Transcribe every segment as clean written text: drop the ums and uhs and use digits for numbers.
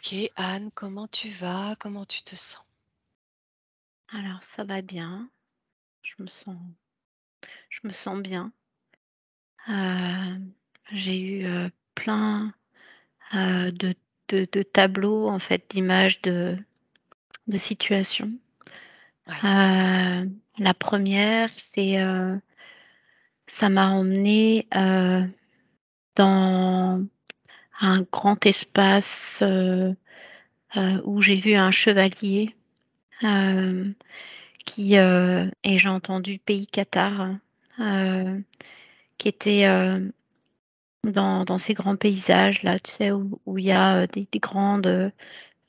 OK, Anne, comment tu vas? Comment tu te sens? Alors ça va bien, je me sens je me sens bien. Hem, j'ai eu, plein, de tableaux en fait, d'images, de situations. Ouais, La première, ça m'a emmenée, dans un grand espace, où j'ai vu un chevalier, hem, et j'ai entendu Pays Qatar, heu, qui était, dans ces grands paysages là, tu sais, où il y a, des grandes,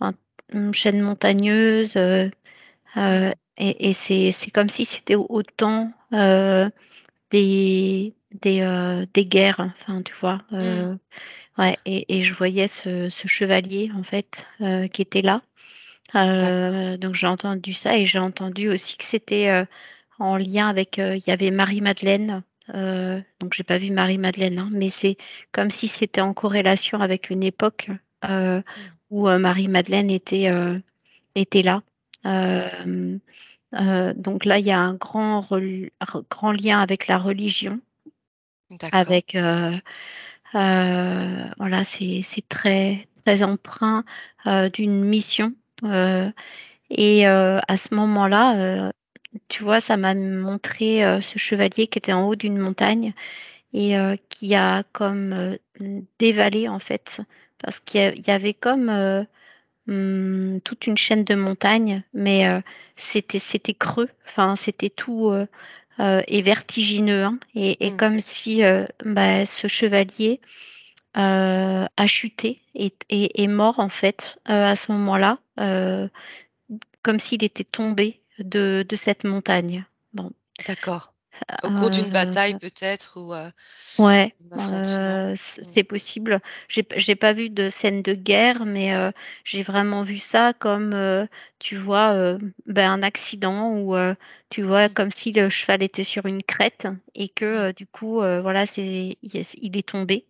enfin, chaînes montagneuses, mmh, et c'est comme si c'était au temps, des guerres, enfin, tu vois? mmh, Ouais, et je voyais ce chevalier en fait, qui était là. d'accord, Donc j'ai entendu ça et j'ai entendu aussi que c'était, en lien avec, il y avait Marie-Madeleine, donc j'ai pas vu Marie-Madeleine, hein, mais c'est comme si c'était en corrélation avec une époque, heu, mmh, où, Marie-Madeleine était là. Hem, donc là, il y a un grand lien avec la religion, d'accord, avec, voilà, c'est très très empreint, d'une mission, heu à ce moment-là, tu vois, ça m'a montré, ce chevalier qui était en haut d'une montagne et qui a comme, dévalé en fait, parce qu'il y avait comme, toute une chaîne de montagnes, mais c'était creux, enfin c'était tout, et vertigineux, hein, et mmh, comme si, bah, ce chevalier, a chuté et est mort en fait, à ce moment-là, comme s'il était tombé de cette montagne. Bon, d'accord. Au cours d'une bataille heu, peut-être ou ouais, d'un affrontement? Mmh, c'est possible. J'ai pas vu de scène de guerre, mais j'ai vraiment vu ça comme, tu vois, ben, un accident où, tu vois, mmh, comme si le cheval était sur une crête et mmh, que, du coup, voilà, il est tombé.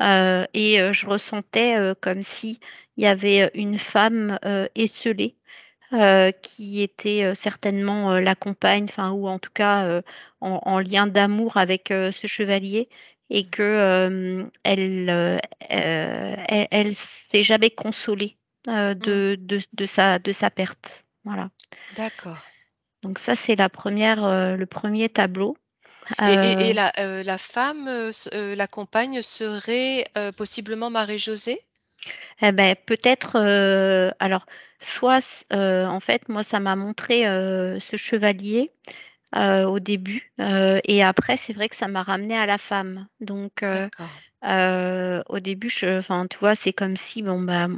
Je ressentais, comme si il y avait, une femme, esseulée, qui était, certainement, la compagne, enfin ou en tout cas, en lien d'amour avec, ce chevalier et mmh, que, elle s'est jamais consolée, mmh, de sa perte. Voilà. d'accord. Donc ça, c'est le premier tableau. Et Heu la femme, la compagne serait, possiblement Marie-Josée? et beh, peut-être, alors soit en fait, moi, ça m'a montré, ce chevalier, au début, et après c'est vrai que ça m'a ramené à la femme. Donc D'accord, au début enfin, tu vois, c'est comme si bon, bah,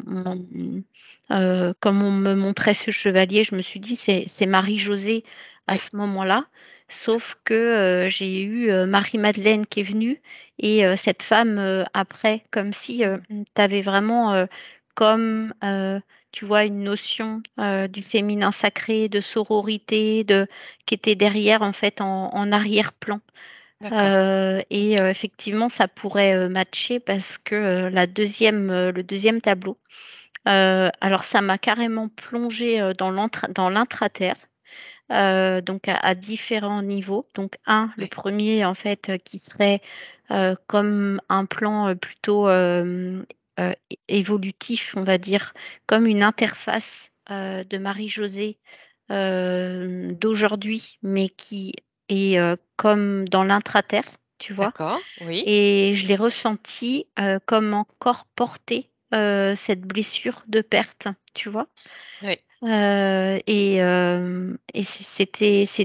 comme on me montrait ce chevalier, je me suis dit: «C'est Marie-Josée» à oui, ce moment-là. Sauf que, j'ai eu, Marie-Madeleine qui est venue et cette femme, après, comme si, mmh, tu avais vraiment, comme, tu vois, une notion, du féminin sacré, de sororité, qui était derrière en fait en arrière-plan. d'accord, OK, Effectivement ça pourrait, matcher parce que, le deuxième tableau, alors ça m'a carrément plongée, dans l'intraterre, donc à différents niveaux. Donc le ouais, premier en fait, qui serait, comme un plan, plutôt, évolutif on va dire, comme une interface, de Marie-Josée, d'aujourd'hui, mais qui est, comme dans l'intraterre, tu vois? d'accord, oui, Et je l'ai ressenti, comme encore porter, cette blessure de perte, tu vois? oui,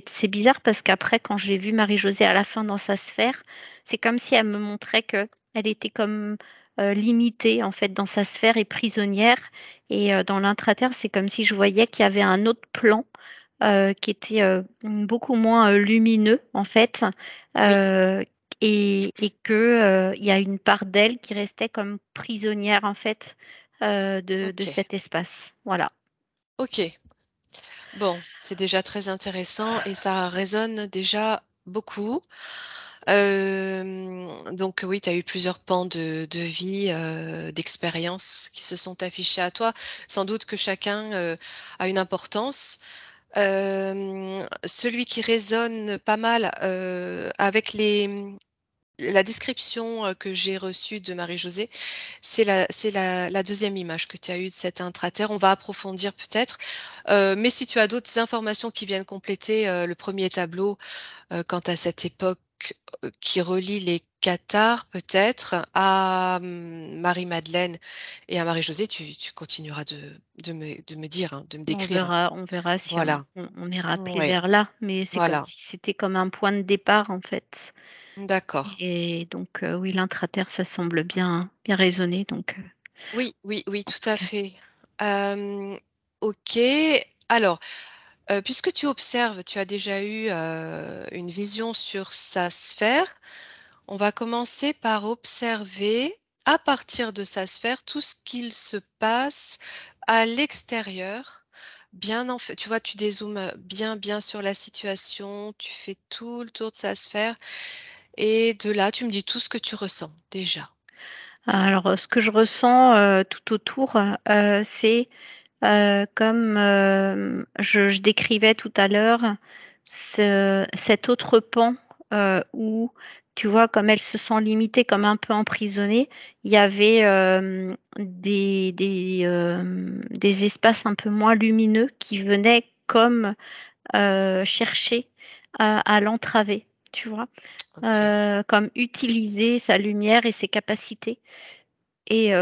C'est bizarre parce qu'après quand j'ai vu Marie-Josée à la fin dans sa sphère, c'est comme si elle me montrait qu'elle était comme, limitée en fait dans sa sphère et prisonnière et dans l'intraterre, c'est comme si je voyais qu'il y avait un autre plan, qui était, beaucoup moins, lumineux en fait, oui, heu et que, il y a une part d'elle qui restait comme prisonnière en fait, de OK, cet espace. Voilà. OK. Bon, c'est déjà très intéressant et ça résonne déjà beaucoup. Donc oui, tu as eu plusieurs pans de vie, d'expériences qui se sont affichés à toi. Sans doute que chacun, a une importance. Celui qui résonne pas mal, avec la description, que j'ai reçue de Marie-Josée, c'est la 2e image que tu as eue de cet intraterre. On va approfondir peut-être, mais si tu as d'autres informations qui viennent compléter, le premier tableau, quant à cette époque, qui relie les cathares peut-être à, Marie-Madeleine et à Marie-Josée, tu continueras de me dire, hein, de me décrire, hein. On verra si Voilà, on est rappelé ouais, vers là, mais c'est comme voilà, si c'était comme un point de départ, en fait. d'accord. Et donc oui, l'intraterre, ça semble bien résonner, donc Oui, oui, oui, en tout tout à cas. fait. OK. Alors, puisque tu observes, tu as déjà eu, une vision sur sa sphère. On va commencer par observer, à partir de sa sphère, tout ce qu'il se passe à l'extérieur. Bien en fait, tu vois, tu dézoomes, bien, bien sur la situation, tu fais tout le tour de sa sphère et de là, tu me dis tout ce que tu ressens déjà. Alors, ce que je ressens, tout autour, c'est, comme, je décrivais tout à l'heure, cet autre pan, où tu vois, comme elle se sent limitée, comme un peu emprisonnée, il y avait, des espaces un peu moins lumineux qui venaient comme, chercher à l'entraver, tu vois? OK. Comme utiliser sa lumière et ses capacités. Et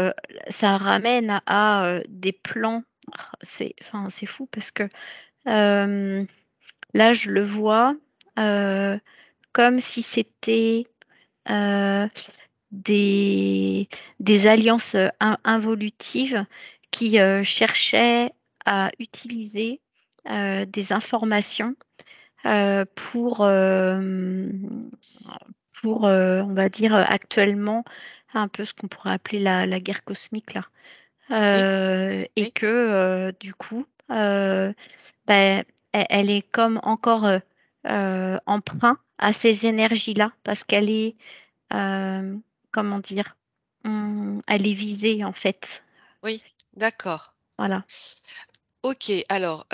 ça ramène des plans. C'est fou parce que, hem, là, je le vois, heu, comme si c'était, heu, des des alliances, involutives qui, cherchaient à utiliser, des informations, pour, on va dire, actuellement, un peu ce qu'on pourrait appeler la guerre cosmique là. Oui, Et oui, que, du coup, beh, elle est comme encore, emprunt à ces énergies-là parce qu'elle est, hem, comment dire? Elle est visée en fait, oui, d'accord. voilà. OK, alors,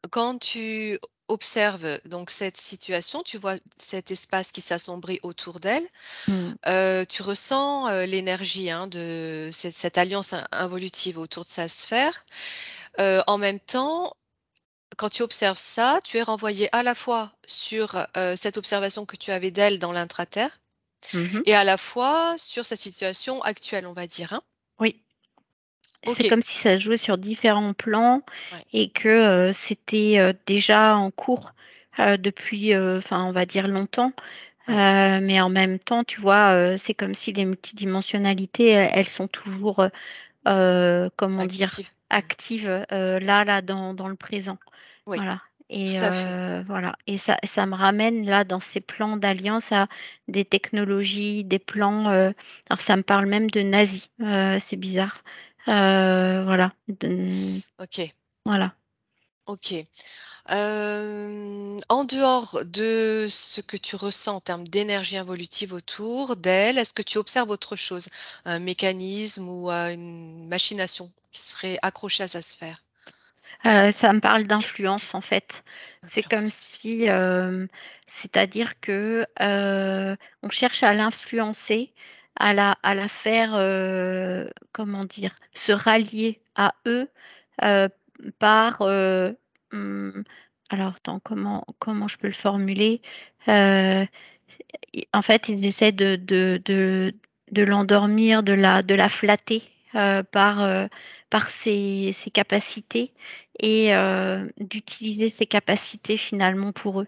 quand tu observes donc cette situation, tu vois cet espace qui s'assombrit autour d'elle. Mmh. Tu ressens, l'énergie, hein, de cette alliance involutive autour de sa sphère. En même temps, quand tu observes ça, tu es renvoyé à la fois sur, cette observation que tu avais d'elle dans l'intraterre Mmh. et à la fois sur sa situation actuelle, on va dire, hein? Oui. C'est OK, comme si ça se jouait sur différents plans ouais, et que, c'était, déjà en cours, depuis, enfin, on va dire longtemps. ouais, Mais en même temps, tu vois, c'est comme si les multidimensionnalités, elles sont toujours, comment dire? active. Mmh. Actives, là, dans le présent. Oui, Voilà. tout Et à fait. voilà, et ça me ramène là dans ces plans d'alliance à des technologies, des plans, alors ça me parle même de nazis, c'est bizarre. Voilà, OK, voilà. OK. En dehors de ce que tu ressens en termes d'énergie involutive autour d'elle, est-ce que tu observes autre chose? Un mécanisme ou, une machination qui serait accrochée à sa sphère? Ça me parle d'influence, en fait. C'est comme Influence. si, c'est-à-dire que, on cherche à l'influencer, à la faire, comment dire? Se rallier à eux, heu, par, mmh, alors attends, comment je peux le formuler? Heu, En fait, ils essaient de l'endormir, de la flatter, par ses capacités et d'utiliser ses capacités finalement pour eux.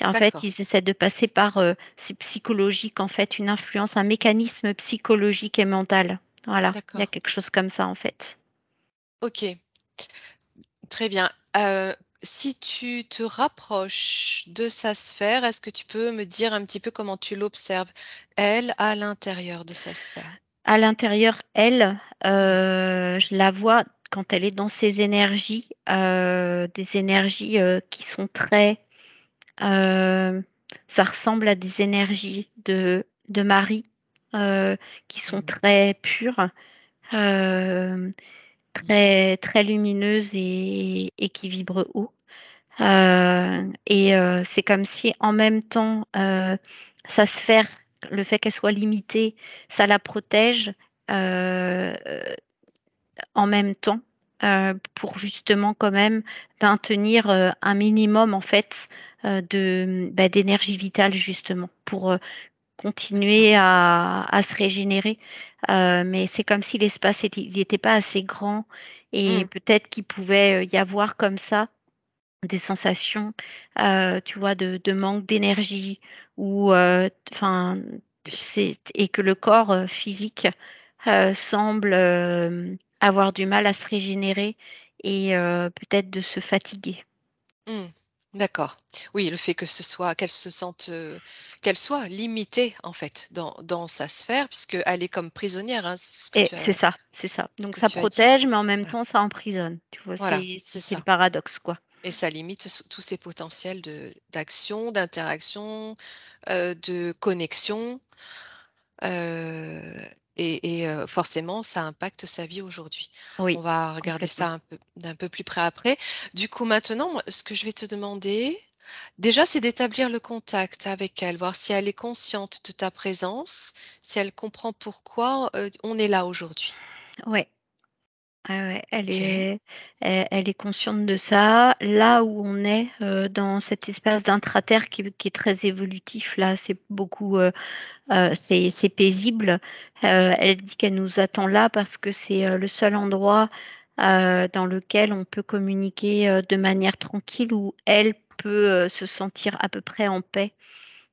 Et en fait, D'accord, ils essaient de passer par, c'est psychologique en fait, une influence, un mécanisme psychologique et mental. Voilà, il y a d'accord. quelque chose comme ça en fait. OK, très bien. Si tu te rapproches de sa sphère, est-ce que tu peux me dire un petit peu comment tu l'observes, elle, à l'intérieur de sa sphère? À l'intérieur, elle, Ouais, je la vois quand elle est dans ses énergies, des énergies, qui sont très, Ça ressemble à des énergies de Marie, heu, qui sont Mmh. très pures, hem, très très lumineuses et qui vibrent haut. C'est comme si en même temps, sa sphère, le fait qu'elle soit limitée, ça la protège, heu, en même temps, pour justement quand même maintenir, un minimum en fait, d'énergie vitale justement pour, D'accord. continuer à se régénérer. Mais c'est comme si l'espace il était pas assez grand et Mmh. peut-être qu'il pouvait, y avoir comme ça des sensations, tu vois, de manque d'énergie ou, enfin, Oui. c'est et que le corps, physique, semble, avoir du mal à se régénérer et peut-être de se fatiguer. Mmh. D'accord. Oui, le fait que ce soit qu'elle soit limitée, en fait, dans sa sphère puisqu'elle est comme prisonnière, hein, c'est ce que Et tu as c'est ça. ce Donc que ça tu as dit. protège, mais en même Voilà, temps ça emprisonne. Tu vois? voilà, C'est c'est c'est le ça, paradoxe, quoi. et ça limite tous ces potentiels d'action, d'interaction, de connexion, heu forcément ça impacte sa vie aujourd'hui. On Oui, va regarder complètement. ça un peu d'un peu plus près après. Du coup, maintenant, moi, ce que je vais te demander, déjà, c'est d'établir le contact avec elle, voir si elle est consciente de ta présence, si elle comprend pourquoi, on est là aujourd'hui. Ouais. Ouais, ouais, OK. elle est consciente de ça. Là où on est, dans cet espace d'intraterre qui est très évolutif, là, c'est beaucoup, c'est paisible. Elle dit qu'elle nous attend là parce que c'est, le seul endroit, dans lequel on peut communiquer, de manière tranquille, où elle peut, se sentir à peu près en paix.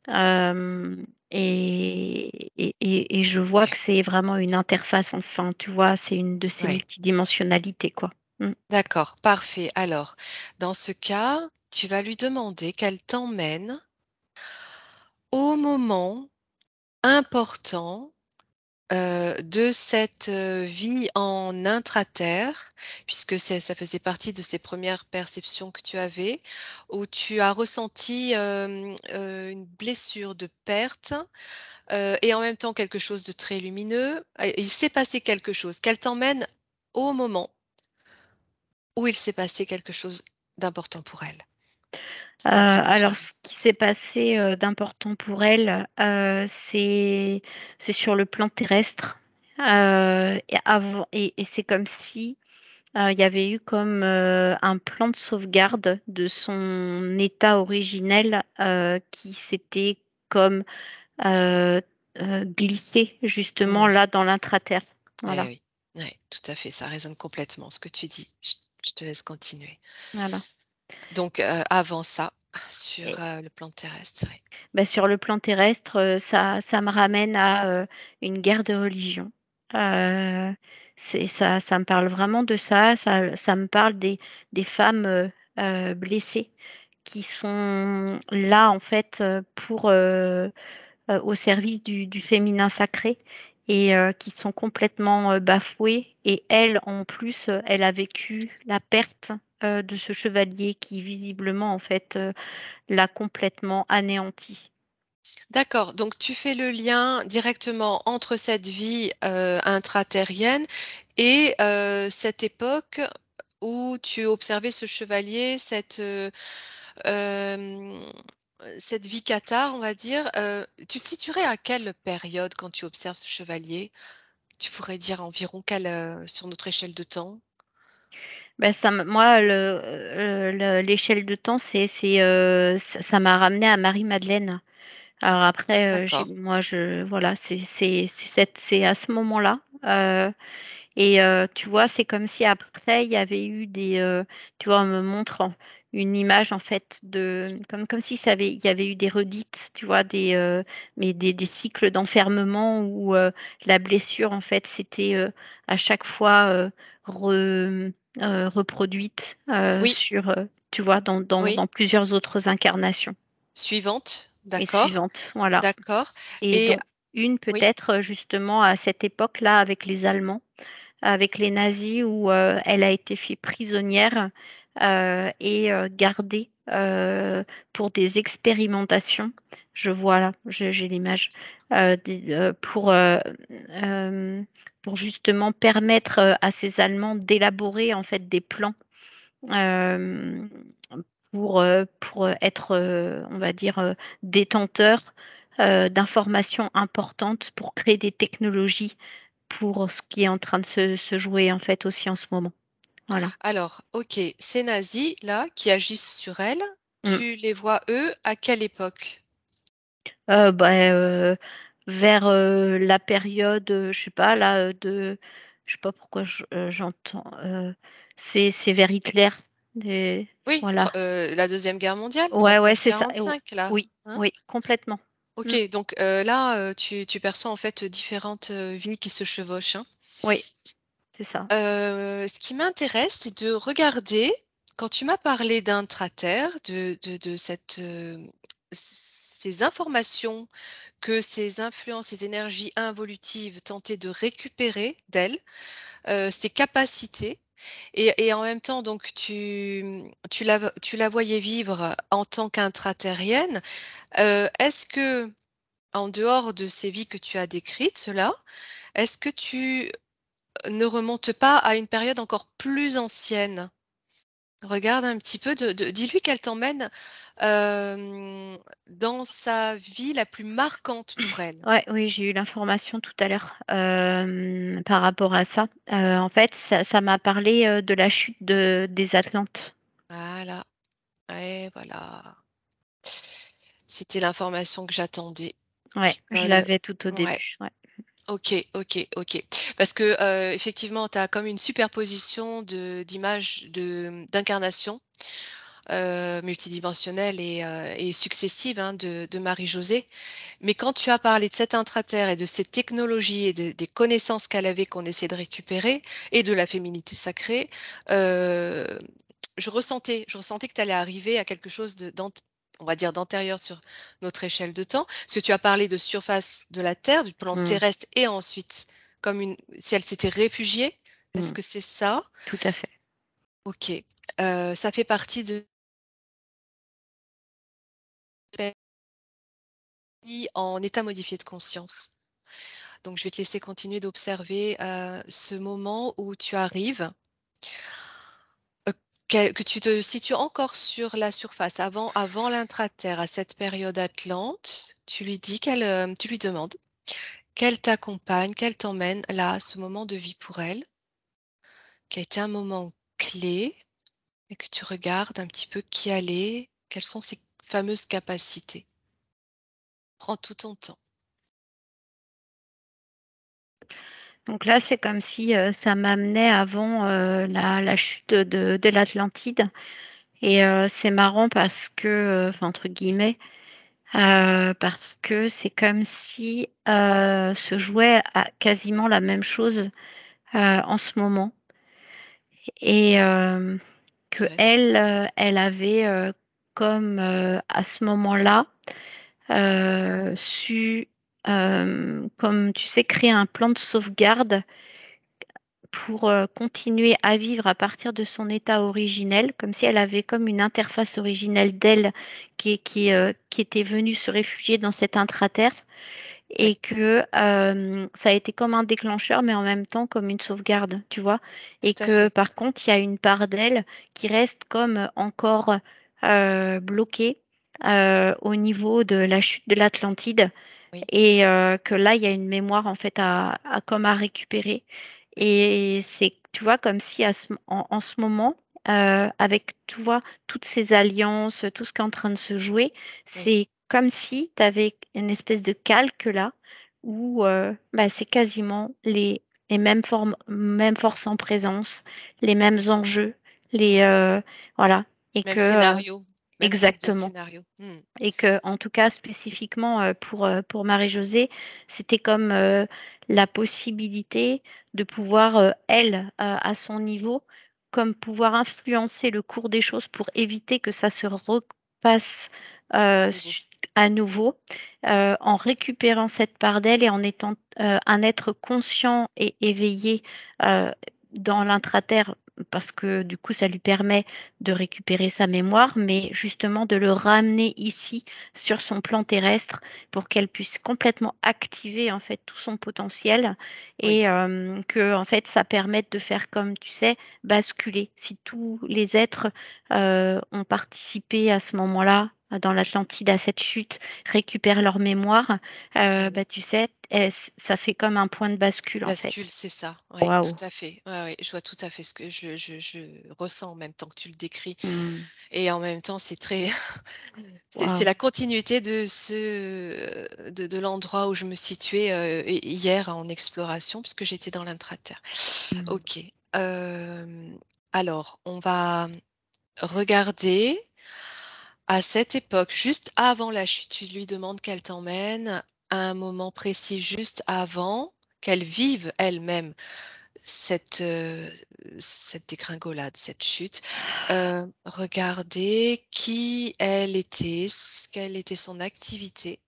Hem et je vois que OK. c'est vraiment une interface, enfin, tu vois? C'est une de ces Ouais. multidimensionnalités, quoi. Mmh. D'accord, parfait. Alors, dans ce cas, tu vas lui demander qu'elle t'emmène au moment important, de cette, vie en intraterre, puisque ça faisait partie de ces premières perceptions que tu avais, où tu as ressenti, une blessure de perte, et en même temps quelque chose de très lumineux. Et il s'est passé quelque chose. Qu'elle t'emmène au moment où il s'est passé quelque chose d'important pour elle. Est-ce que Alors tu ce qui s'est passé, d'important pour elle, c'est sur le plan terrestre, et avant et c'est comme si, il y avait eu comme, un plan de sauvegarde de son état originel, qui s'était comme, heu glissé justement mmh, là dans l'intraterre. eh Voilà, oui, ouais, tout à fait, ça résonne complètement ce que tu dis. Je te laisse continuer. voilà. Donc, avant ça, sur, le plan terrestre, oui. Bah, sur le plan terrestre, ça me ramène à, une guerre de religion. Heu, c'est ça me parle vraiment de ça, ça me parle des femmes, blessées qui sont là, en fait, pour, au service du féminin sacré et qui sont complètement, bafouées et elle, en plus, elle a vécu la perte, de ce chevalier qui visiblement, en fait, l'a complètement anéanti. D'accord, donc tu fais le lien directement entre cette vie, intraterrienne et cette époque où tu observais ce chevalier, hem, cette vie cathare, on va dire. Tu te situerais à quelle période quand tu observes ce chevalier? Tu pourrais dire environ quelle, sur notre échelle de temps? Bah, ça me moi, l'échelle de temps, ça m'a ramené à Marie-Madeleine. Alors après, j'ai D'accord. moi, je voilà, c'est à ce moment-là, tu vois, c'est comme si après il y avait eu tu vois, on me montre une image en fait comme si il y avait eu des redites, tu vois, mais des cycles d'enfermement où, la blessure en fait s'était, à chaque fois, reproduite, Oui, tu vois, oui. dans plusieurs autres incarnations Suivante, et d'accord, suivantes, voilà. d'accord, Et et dont une oui, peut-être, justement à cette époque-là avec les Allemands. avec les nazis où elle a été fait prisonnière et gardée pour des expérimentations. Je vois là, j'ai l'image euh, pour justement permettre à ces Allemands d'élaborer en fait des plans euh, pour être, on va dire, détenteurs d'informations importantes pour créer des technologies pour ce qui est en train de se jouer en fait aussi en ce moment. Voilà. Alors, OK, ces nazis là qui agissent sur elle, Mm. tu les vois eux à quelle époque? Bah, vers la période, je sais pas là, je sais pas pourquoi j'entends, c'est vers Hitler. Oui, Voilà. la Deuxième Guerre mondiale, Ouais, ouais, c'est ça. 39-45 là, Oui, hein? oui, complètement. OK, Mm. donc là, tu perçois en fait différentes, vies qui se chevauchent, hein. Oui, c'est ça. Ce qui m'intéresse, c'est de regarder, quand tu m'as parlé d'intraterre, de cette, ces informations que ces influences, ces énergies involutives tentaient de récupérer d'elle, ses capacités et en même temps donc tu la voyais vivre en tant qu'intraterrienne. Est-ce que en dehors de ces vies que tu as décrites là, est-ce que tu ne remontes pas à une période encore plus ancienne? Regarde un petit peu dis-lui qu'elle t'emmène, dans sa vie la plus marquante pour elle. Ouais, oui, j'ai eu l'information tout à l'heure par rapport à ça. En fait, ça m'a parlé de la chute des Atlantes. Voilà, et voilà. C'était l'information que j'attendais. Ouais, Qui je colle. l'avais tout au Ouais. début. Ouais. OK, OK, OK. Parce que, effectivement, tu as comme une superposition d'images d'incarnations, multidimensionnelles et successives, hein, de Marie-Josée. Mais quand tu as parlé de cet intraterre et de cette technologie et des connaissances qu'elle avait qu'on essaie de récupérer et de la féminité sacrée, heu, je ressentais que tu allais arriver à quelque chose on va dire d'antérieur sur notre échelle de temps. Parce que tu as parlé de surface de la Terre, du plan Mm, terrestre et ensuite comme si elle s'était réfugiée. Est-ce mm, que c'est ça? tout à fait. OK. Ça fait partie de en état modifié de conscience. Donc je vais te laisser continuer d'observer, ce moment où tu arrives, que tu te situes encore sur la surface avant l'intraterre, à cette période Atlante. Tu lui demandes qu'elle t'accompagne, qu'elle t'emmène là, à ce moment de vie pour elle, qui a été un moment clé et que tu regardes un petit peu qui elle est, quelles sont ses fameuses capacités. Prends tout ton temps. Donc là, c'est comme si ça m'amenait avant la chute de l'Atlantide. Et c'est marrant parce que, enfin, entre guillemets, parce que c'est comme si se jouait à quasiment la même chose en ce moment. Et que Intéressant. elle, elle avait comme à ce moment-là su, comme tu sais, créer un plan de sauvegarde pour continuer à vivre à partir de son état originel, comme si elle avait comme une interface originelle d'elle qui était venue se réfugier dans cet intraterre Oui, et que ça a été comme un déclencheur, mais en même temps comme une sauvegarde, tu vois. Et tout à que fait. par contre, il y a une part d'elle qui reste comme encore bloquée au niveau de la chute de l'Atlantide Oui, et que là, il y a une mémoire en fait comme à récupérer. Et c'est, tu vois, comme si en ce moment, avec, tu vois, toutes ces alliances, tout ce qui est en train de se jouer, oui. c'est comme si tu avais une espèce de calque là, où bah, c'est quasiment les mêmes formes, mêmes forces en présence, les mêmes enjeux, voilà. Et Même que, scénario, même type de exactement. scénario. Mmh. Et que, en tout cas, spécifiquement pour Marie-Josée, c'était comme la possibilité de pouvoir, elle, à son niveau, comme pouvoir influencer le cours des choses pour éviter que ça se repasse À nouveau. à nouveau, en récupérant cette part d'elle et en étant, un être conscient et éveillé, heu, dans l'intraterre, parce que du coup, ça lui permet de récupérer sa mémoire, mais justement de le ramener ici, sur son plan terrestre, pour qu'elle puisse complètement activer, en fait, tout son potentiel et Oui. que, en fait, ça permette de faire comme, tu sais, basculer. Si tous les êtres, ont participé à ce moment-là, dans l'Atlantide, à cette chute, récupèrent leur mémoire, Eh oui. bah, tu sais, ça fait comme un point de bascule, en fait. Bascule, c'est ça. Oui, Waouh! tout à fait. Ouais, ouais, je vois tout à fait ce que je ressens en même temps que tu le décris Mmh. et en même temps, c'est très c'est Waouh! la continuité de l'endroit où je me situais, hier en exploration puisque j'étais dans l'intraterre. Mmh. OK. Hem, alors on va regarder à cette époque, juste avant la chute. Tu lui demandes qu'elle t'emmène à un moment précis juste avant qu'elle vive elle-même cette, cette dégringolade, cette chute, regarder qui elle était, quelle était son activité,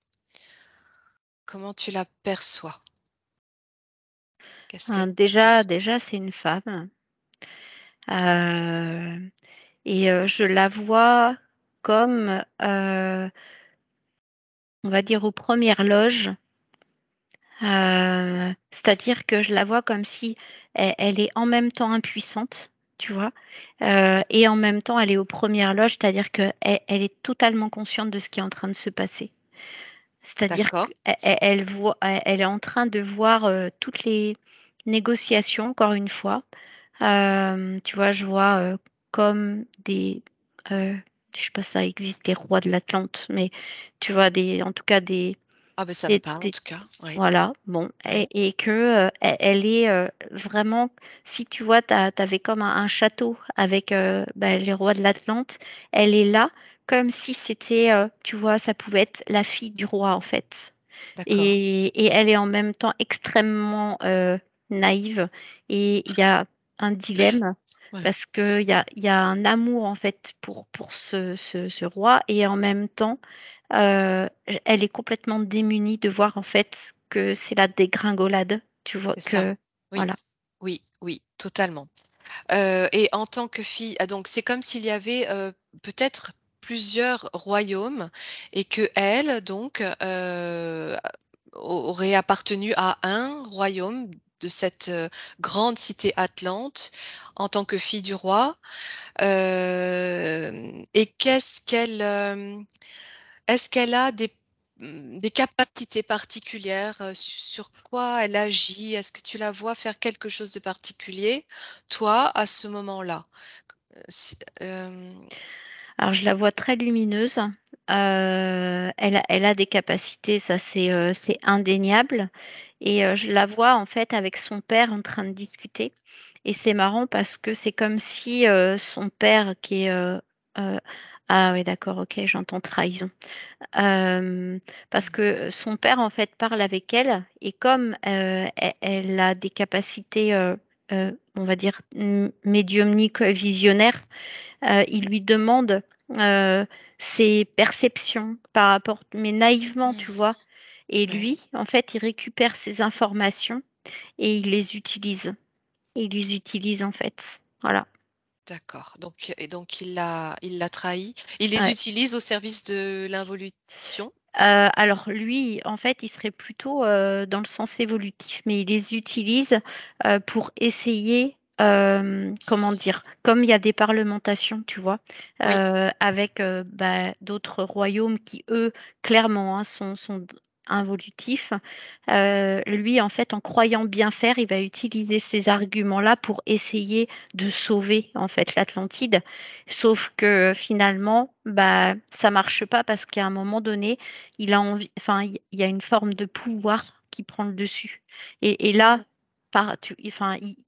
comment tu la perçois? Qu'est-ce qu'elle Déjà t'indique? déjà, c'est une femme, heu et je la vois comme, on va dire aux premières loges. C'est-à-dire que je la vois comme si elle est en même temps impuissante, tu vois? Et en même temps, elle est aux premières loges, c'est-à-dire qu'elle est totalement consciente de ce qui est en train de se passer. C'est-à-dire D'accord, qu'elle voit elle est en train de voir, toutes les négociations, encore une fois. Tu vois, je vois, comme des, heu, je sais pas si ça existe, les rois de l'Atlante, mais tu vois, des en tout cas ah ben ça me parle en des tout cas, oui. voilà, bon Mmh. et que, elle est, vraiment si tu vois, tu avais comme un château avec, bah, les rois de l'Atlante, elle est là comme si c'était, tu vois, ça pouvait être la fille du roi, en fait D'accord, et elle est en même temps extrêmement, naïve et il y a un dilemme ouais, parce qu'il y a un amour, en fait, pour ce roi et en même temps, elle est complètement démunie de voir en fait que c'est la dégringolade, tu vois? c'est ça. Que Oui, voilà. oui, oui, totalement. Et en tant que fille donc c'est comme s'il y avait, peut-être plusieurs royaumes et qu'elle donc, aurait appartenu à un royaume de cette, grande cité atlante en tant que fille du roi. Et est-ce qu'elle a des capacités particulières, sur quoi elle agit? Est-ce que tu la vois faire quelque chose de particulier, toi, à ce moment-là? Si Alors je la vois très lumineuse, elle a des capacités, ça c'est indéniable et je la vois en fait avec son père en train de discuter et c'est marrant parce que c'est comme si, son père qui est, heu ah oui d'accord, OK, j'entends trahison. Parce que son père, en fait, parle avec elle et comme, elle a des capacités, on va dire médiumniques, visionnaires, il lui demande, heu, ses perceptions par rapport mais naïvement, Mmh. tu vois? Et Ouais, lui, en fait, il récupère ces informations et il les utilise. Il les utilise, en fait. Voilà. d'accord. Donc il l'a trahi. Il les Ouais. utilise au service de l'involution? Alors lui, en fait, il serait plutôt, dans le sens évolutif, mais il les utilise, pour essayer, comment dire? Comme il y a des parlementations, tu vois? Oui, Avec, bah, d'autres royaumes qui, eux, clairement, hein, sont involutifs. Lui, en fait, en croyant bien faire, il va utiliser ces arguments-là pour essayer de sauver, en fait, l'Atlantide. Sauf que finalement, bah, ça marche pas parce qu'à un moment donné, il a envie enfin, il y a une forme de pouvoir qui prend le dessus et là, enfin,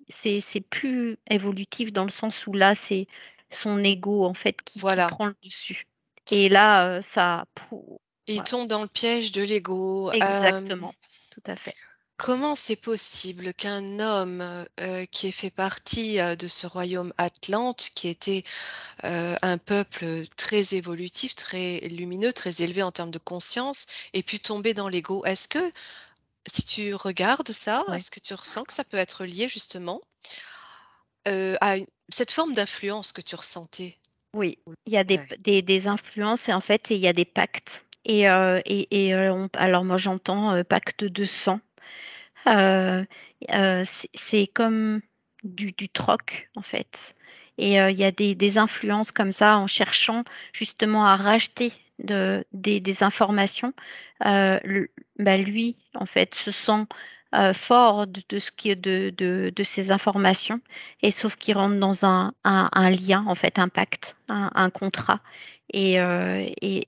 c'est plus évolutif dans le sens où là, c'est son ego, en fait, qui voilà. prend le dessus et là, ça pou Il voilà, tombe dans le piège de l'ego. exactement, tout à fait. Comment c'est possible qu'un homme, qui ait fait partie, de ce royaume Atlante, qui était, un peuple très évolutif, très lumineux, très élevé en termes de conscience, ait pu tomber dans l'ego? Est-ce que si tu regardes ça, Ouais. est-ce que tu ressens que ça peut être lié justement, à une cette forme d'influence que tu ressentais? Oui, il y a des Ouais. p des influences et en fait, il y a des pactes on alors moi j'entends, pacte de sang. Heu c'est comme du troc, en fait il y a des influences comme ça en cherchant justement à racheter des informations. L Bah, lui, en fait, se sent, fort de ce qui est de ces informations et sauf qu'il rentre dans un lien, en fait, un pacte, un contrat et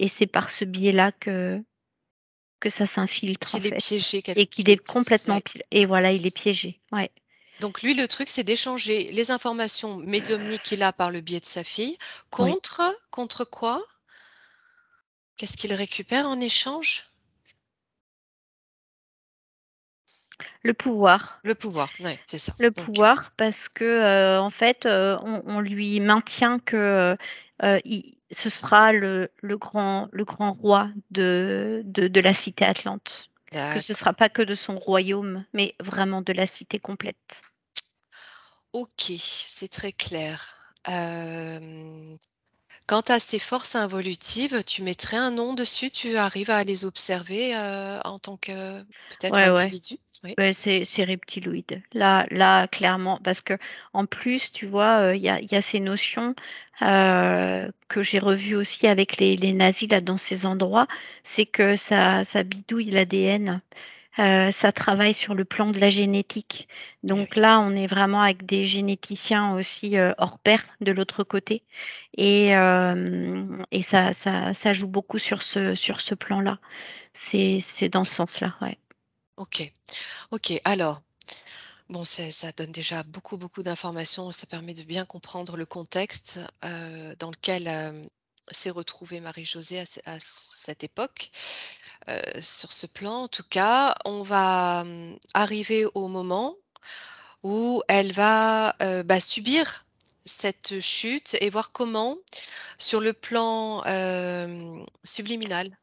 c'est par ce biais-là que ça s'infiltre, en Qu'il est fait piégé et qu'il est complètement pil et voilà, il est piégé, ouais, donc lui, le truc, c'est d'échanger les informations médiumniques qu'il a par le biais de sa fille oui. contre quoi? Qu'est-ce qu'il récupère en échange? Le pouvoir. Le pouvoir, ouais, c'est ça. Le OK. pouvoir parce que, en fait, on lui maintient que, il ce sera le grand roi de la cité Atlante. Que ce D'accord. sera pas que de son royaume, mais vraiment de la cité complète. OK, c'est très clair. Quant à ces forces involutives, tu mettrais un nom dessus? Tu arrives à les observer, en tant que peut-être Ouais, ouais. individu? Oui. Ouais, c'est reptiloïde. Là, clairement, parce que en plus, tu vois, il y a ces notions, que j'ai revues aussi avec les nazis là, dans ces endroits, c'est que ça bidouille l'ADN, ça travaille sur le plan de la génétique. Eh oui. Donc là, on est vraiment avec des généticiens aussi, hors pair de l'autre côté et ça joue beaucoup sur ce plan-là. C'est dans ce sens-là, ouais. OK. OK, alors, bon, ça donne déjà beaucoup, beaucoup d'informations. Ça permet de bien comprendre le contexte, dans lequel, s'est retrouvée Marie-Josée à cette époque. Sur ce plan, en tout cas, on va, arriver au moment où elle va, subir cette chute et voir comment, sur le plan, subliminal,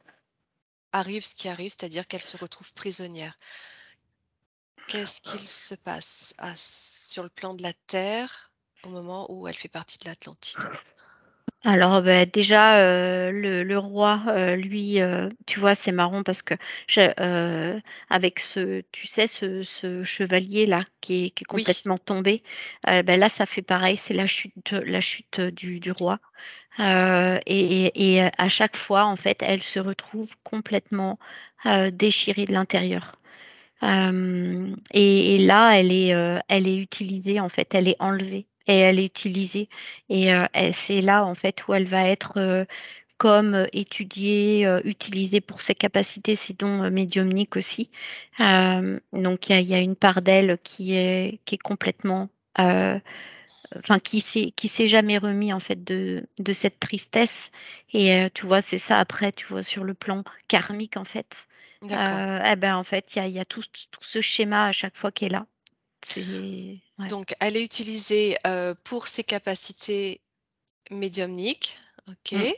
arrive ce qui arrive, c'est-à-dire qu'elle se retrouve prisonnière. Qu'est-ce qu'il se passe sur le plan de la Terre, au moment où elle fait partie de l'Atlantide? Alors, bah, déjà, le roi, lui, tu vois, c'est marrant parce que je avec tu sais, ce chevalier-là qui est Oui, complètement tombé, bah, là, ça fait pareil, c'est la chute du roi, à chaque fois, en fait, elle se retrouve complètement, déchirée de l'intérieur. Et là, elle est utilisée, en fait, elle est enlevée et elle est utilisée c'est là, en fait, où elle va être, comme, étudiée, utilisée pour ses capacités, ses dons, médiumniques aussi. Donc il y a une part d'elle qui est complètement, enfin qui s'est jamais remis, en fait, de cette tristesse tu vois, c'est ça après, tu vois, sur le plan karmique, en fait. d'accord. Et ben, en fait, il y a tout ce schéma à chaque fois qui est là. C'est ouais. Donc elle est utilisée, pour ses capacités médiumniques. OK. Mmh.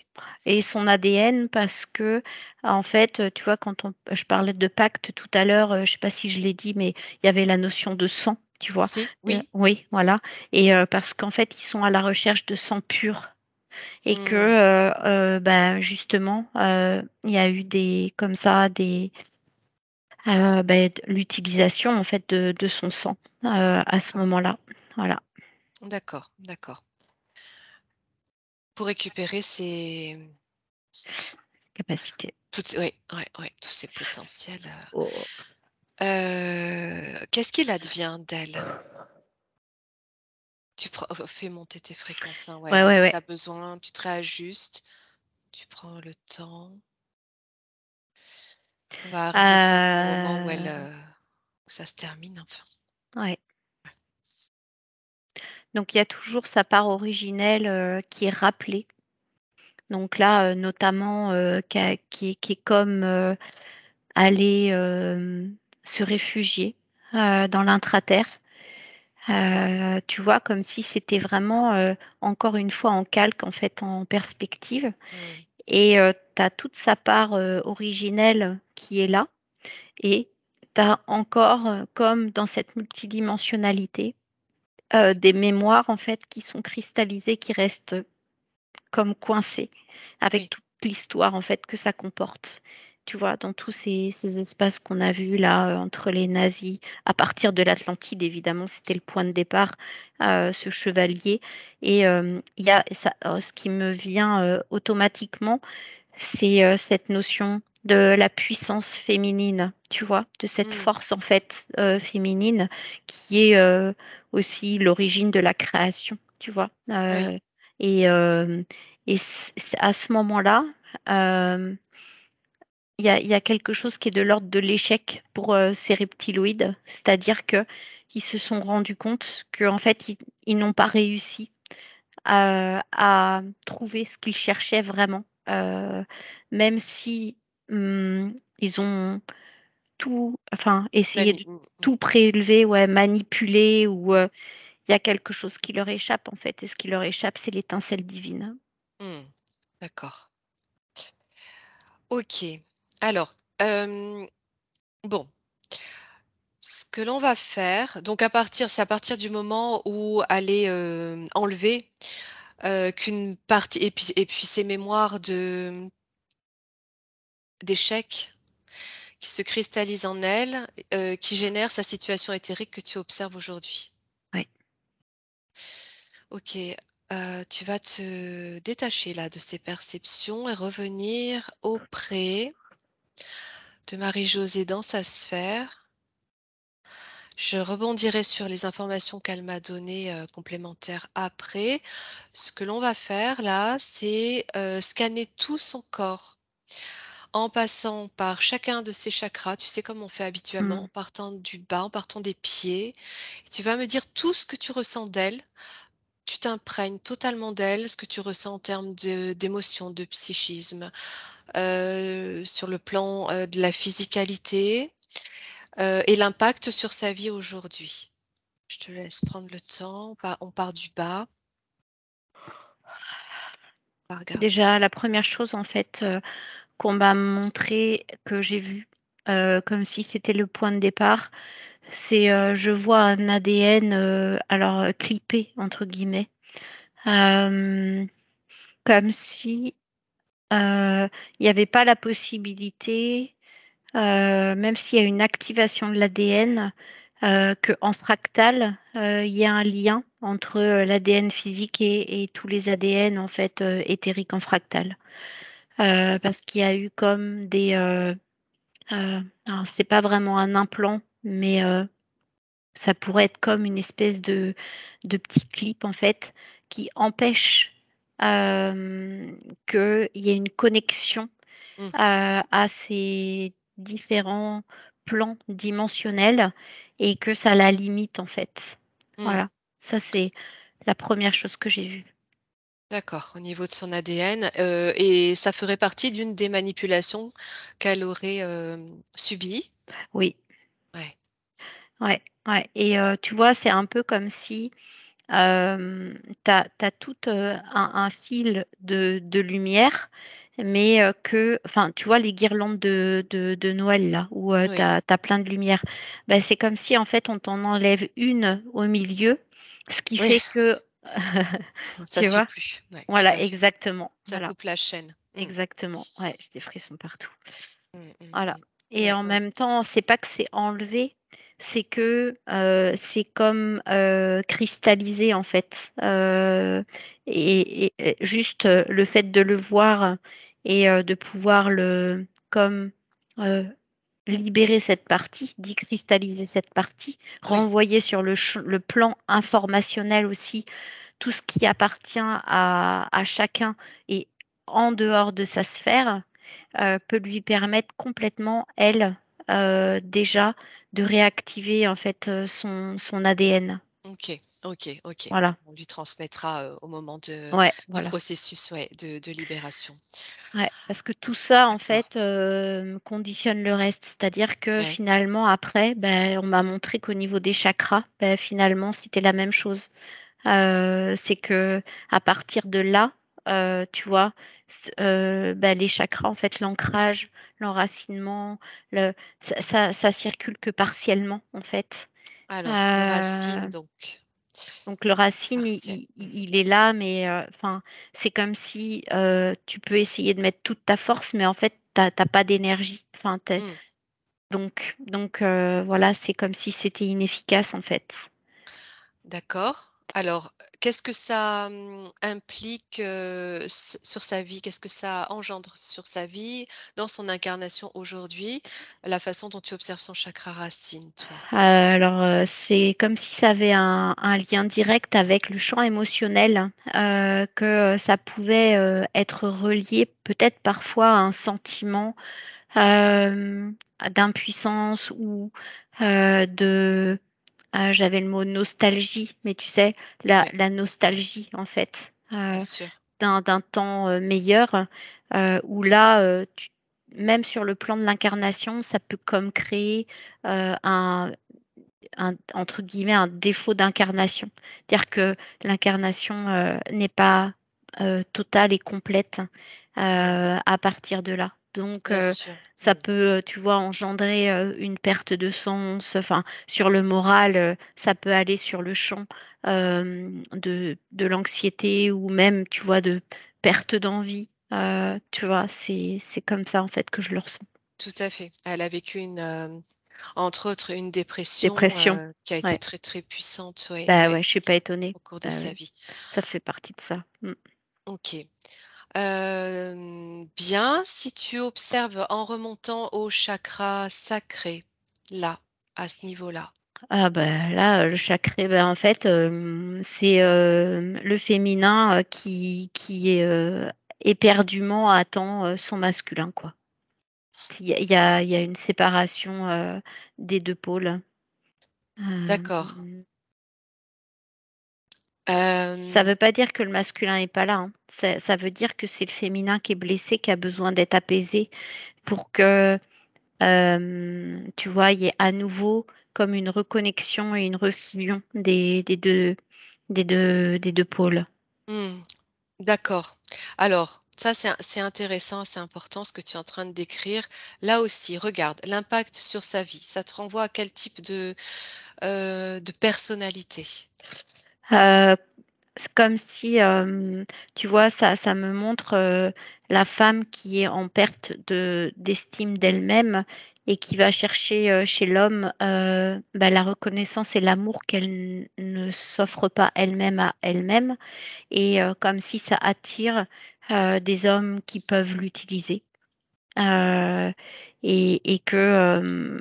Et son ADN parce que, en fait, tu vois, quand je parlais de pacte tout à l'heure, je sais pas si je l'ai dit, mais il y avait la notion de sang, tu vois? Si, oui. Oui, voilà parce qu'en fait, ils sont à la recherche de sang pur et que, Mmh. justement, il y a eu des comme ça, l'utilisation, en fait, de son sang, à ce D'accord, moment-là. Voilà, d'accord, d'accord. Pour récupérer ses capacité. toutes oui, ouais, ouais, tous ses potentiels, Oh. qu'est-ce qu'il advient d'elle? Fais monter tes fréquences, hein, ouais, Ouais, hein, ouais, si ouais. tu as besoin, tu te réajustes, tu prends le temps. On va arriver vraiment au moment où où ça se termine, enfin. Ouais. Donc il y a toujours sa part originelle, qui est rappelée. Donc là, notamment, qui est comme, aller, se réfugier. dans l'intraterre. D'accord. Tu vois, comme si c'était vraiment, encore une fois en calque, en fait, en perspective. Mmh. Et tu as toute sa part originelle qui est là. Et tu as encore, comme dans cette multidimensionnalité, des mémoires, en fait, qui sont cristallisées, qui restent comme coincées, avec Oui. toute l'histoire, en fait, que ça comporte. Tu vois, dans tous ces espaces qu'on a vus là, entre les nazis, à partir de l'Atlantide, évidemment, c'était le point de départ, ce chevalier. Et il y a ça, ce qui me vient automatiquement, c'est cette notion de la puissance féminine, tu vois, de cette Mmh. force en fait féminine qui est aussi l'origine de la création, tu vois. Oui. Et à ce moment-là, euh, il y a quelque chose qui est de l'ordre de l'échec pour ces reptiloïdes, c'est-à-dire que ils se sont rendus compte qu'en fait, ils n'ont pas réussi à trouver ce qu'ils cherchaient vraiment. Même si ils ont tout, enfin, essayé de Mmh. tout prélever, ouais, manipuler, ou il y a quelque chose qui leur échappe en fait. Et ce qui leur échappe, c'est l'étincelle divine. Mmh. D'accord. OK. Alors, hem, bon, ce que l'on va faire, donc c'est à partir du moment où elle est, enlevée, qu'une partie et puis ces mémoires d'échecs qui se cristallisent en elle, qui génèrent sa situation éthérique que tu observes aujourd'hui. Ouais. OK, tu vas te détacher là de ces perceptions et revenir auprès de Marie-Josée dans sa sphère. Je rebondirai sur les informations qu'elle m'a données, complémentaires après. Ce que l'on va faire là, c'est, scanner tout son corps en passant par chacun de ses chakras. Tu sais comme on fait habituellement, Mm. en partant du bas, en partant des pieds. Tu vas me dire tout ce que tu ressens d'elle. Tu t'imprègnes totalement d'elle, ce que tu ressens en termes d'émotions, de psychisme, sur le plan, de la physicalité, et l'impact sur sa vie aujourd'hui. Je te laisse prendre le temps. On part du bas. On va regarder tout Déjà, ça. la première chose en fait qu'on m'a montré, que j'ai vu, comme si c'était le point de départ, c'est je vois un ADN, alors clippé entre guillemets. Euh, Comme si il n'y avait pas la possibilité, même s'il y a une activation de l'ADN, qu'en fractal, il y a un lien entre l'ADN physique et tous les ADN en fait éthériques en fractal. Parce qu'il y a eu comme alors c'est pas vraiment un implant, mais ça pourrait être comme une espèce de petit clip en fait qui empêche euh, qu'il y ait une connexion Mmh, à ces différents plans dimensionnels et que ça la limite en fait. mmh. Voilà, ça c'est la première chose que j'ai vue. D'accord, au niveau de son ADN, et ça ferait partie d'une des manipulations qu'elle aurait, subies? Oui, Ouais. ouais, ouais. Et tu vois, c'est un peu comme si tu as tout un fil de lumière, mais enfin, tu vois les guirlandes de Noël, là, où tu Oui, as plein de lumière. Ben, c'est comme si, en fait, on t'en enlève une au milieu, ce qui oui, fait que, ça tu suit vois, plus. Ouais, tout voilà, à fait. exactement, Ça voilà, coupe la chaîne. Mmh. exactement. Ouais, j'ai des frissons partout. Mmh, mmh, Voilà. mmh. Et Ouais, en ouais. même temps, c'est pas que c'est enlevé, c'est que c'est comme cristallisé en fait. Et juste le fait de le voir et de pouvoir comme euh, libérer cette partie, décristalliser cette partie, Oui. renvoyer sur le plan informationnel aussi tout ce qui appartient à chacun et en dehors de sa sphère, peut lui permettre complètement, elle, déjà, de réactiver en fait son ADN. OK, OK, OK. Voilà. On lui transmettra, au moment Ouais, du voilà. processus, ouais, de libération. Ouais. Parce que tout ça, en D'accord. fait, conditionne le reste. C'est-à-dire que Ouais. finalement, après, ben, on m'a montré qu'au niveau des chakras, ben, finalement, c'était la même chose. C'est que à partir de là, tu vois, bah, les chakras, en fait, l'ancrage, l'enracinement, le ça circule que partiellement, en fait. Alors, le racine, Heu, donc, donc le racine, partiel. il est là, mais enfin, c'est comme si, tu peux essayer de mettre toute ta force, mais en fait, tu pas d'énergie. Enfin, tu Mmh. voilà, c'est comme si c'était inefficace, en fait. D'accord. Alors, qu'est-ce que ça, implique, sur sa vie? Qu'est-ce que ça engendre sur sa vie, dans son incarnation aujourd'hui, la façon dont tu observes son chakra racine, toi? Alors, c'est comme si ça avait un lien direct avec le champ émotionnel, que ça pouvait, être relié peut-être parfois à un sentiment, hem, d'impuissance ou, de j'avais le mot nostalgie, mais tu sais, Ouais, la nostalgie en fait, bien sûr. d'un temps, meilleur, où là, tu même sur le plan de l'incarnation, ça peut comme créer, un entre guillemets, «un défaut d'incarnation». C'est-à-dire que l'incarnation, n'est pas, totale et complète, Mmh. à partir de là. Donc Bien sûr. ça Mmh. peut, tu vois, engendrer, une perte de sens, enfin, sur le moral, ça peut aller sur le champ, de l'anxiété ou même, tu vois, de perte d'envie, tu vois? C'est comme ça, en fait, que je le ressens. Tout à fait. Elle a vécu entre autres, une dépression, Dépression, qui a été ouais. très, très puissante, oui, Bah, oui, ouais, je suis pas étonnée. au cours de Bah, sa oui, vie. ça fait partie de ça. Mmh. OK. Bien, si tu observes en remontant au chakra sacré, là, à ce niveau-là. Ah bah, là, le chakré, bah, en fait, c'est, le féminin, qui, éperdument attend, son masculin, quoi. Il y a une séparation, des 2 pôles. D'accord. Hem, ça Hem, veut pas dire que le masculin est pas là, hein. Ça veut dire que c'est le féminin qui est blessé, qui a besoin d'être apaisé pour que, tu vois, il y ait à nouveau comme une reconnexion et une refusion des deux pôles. mmh, d'accord. Alors, ça, c'est intéressant, c'est important ce que tu es en train de décrire. Là aussi, regarde, l'impact sur sa vie, ça te renvoie à quel type de personnalité? Heu, c'est comme si, tu vois, ça me montre, la femme qui est en perte d'estime d'elle-même et qui va chercher, chez l'homme, bah, la reconnaissance et l'amour qu'elle ne s'offre pas elle-même à elle-même et comme si ça attire, des hommes qui peuvent l'utiliser, heu et que,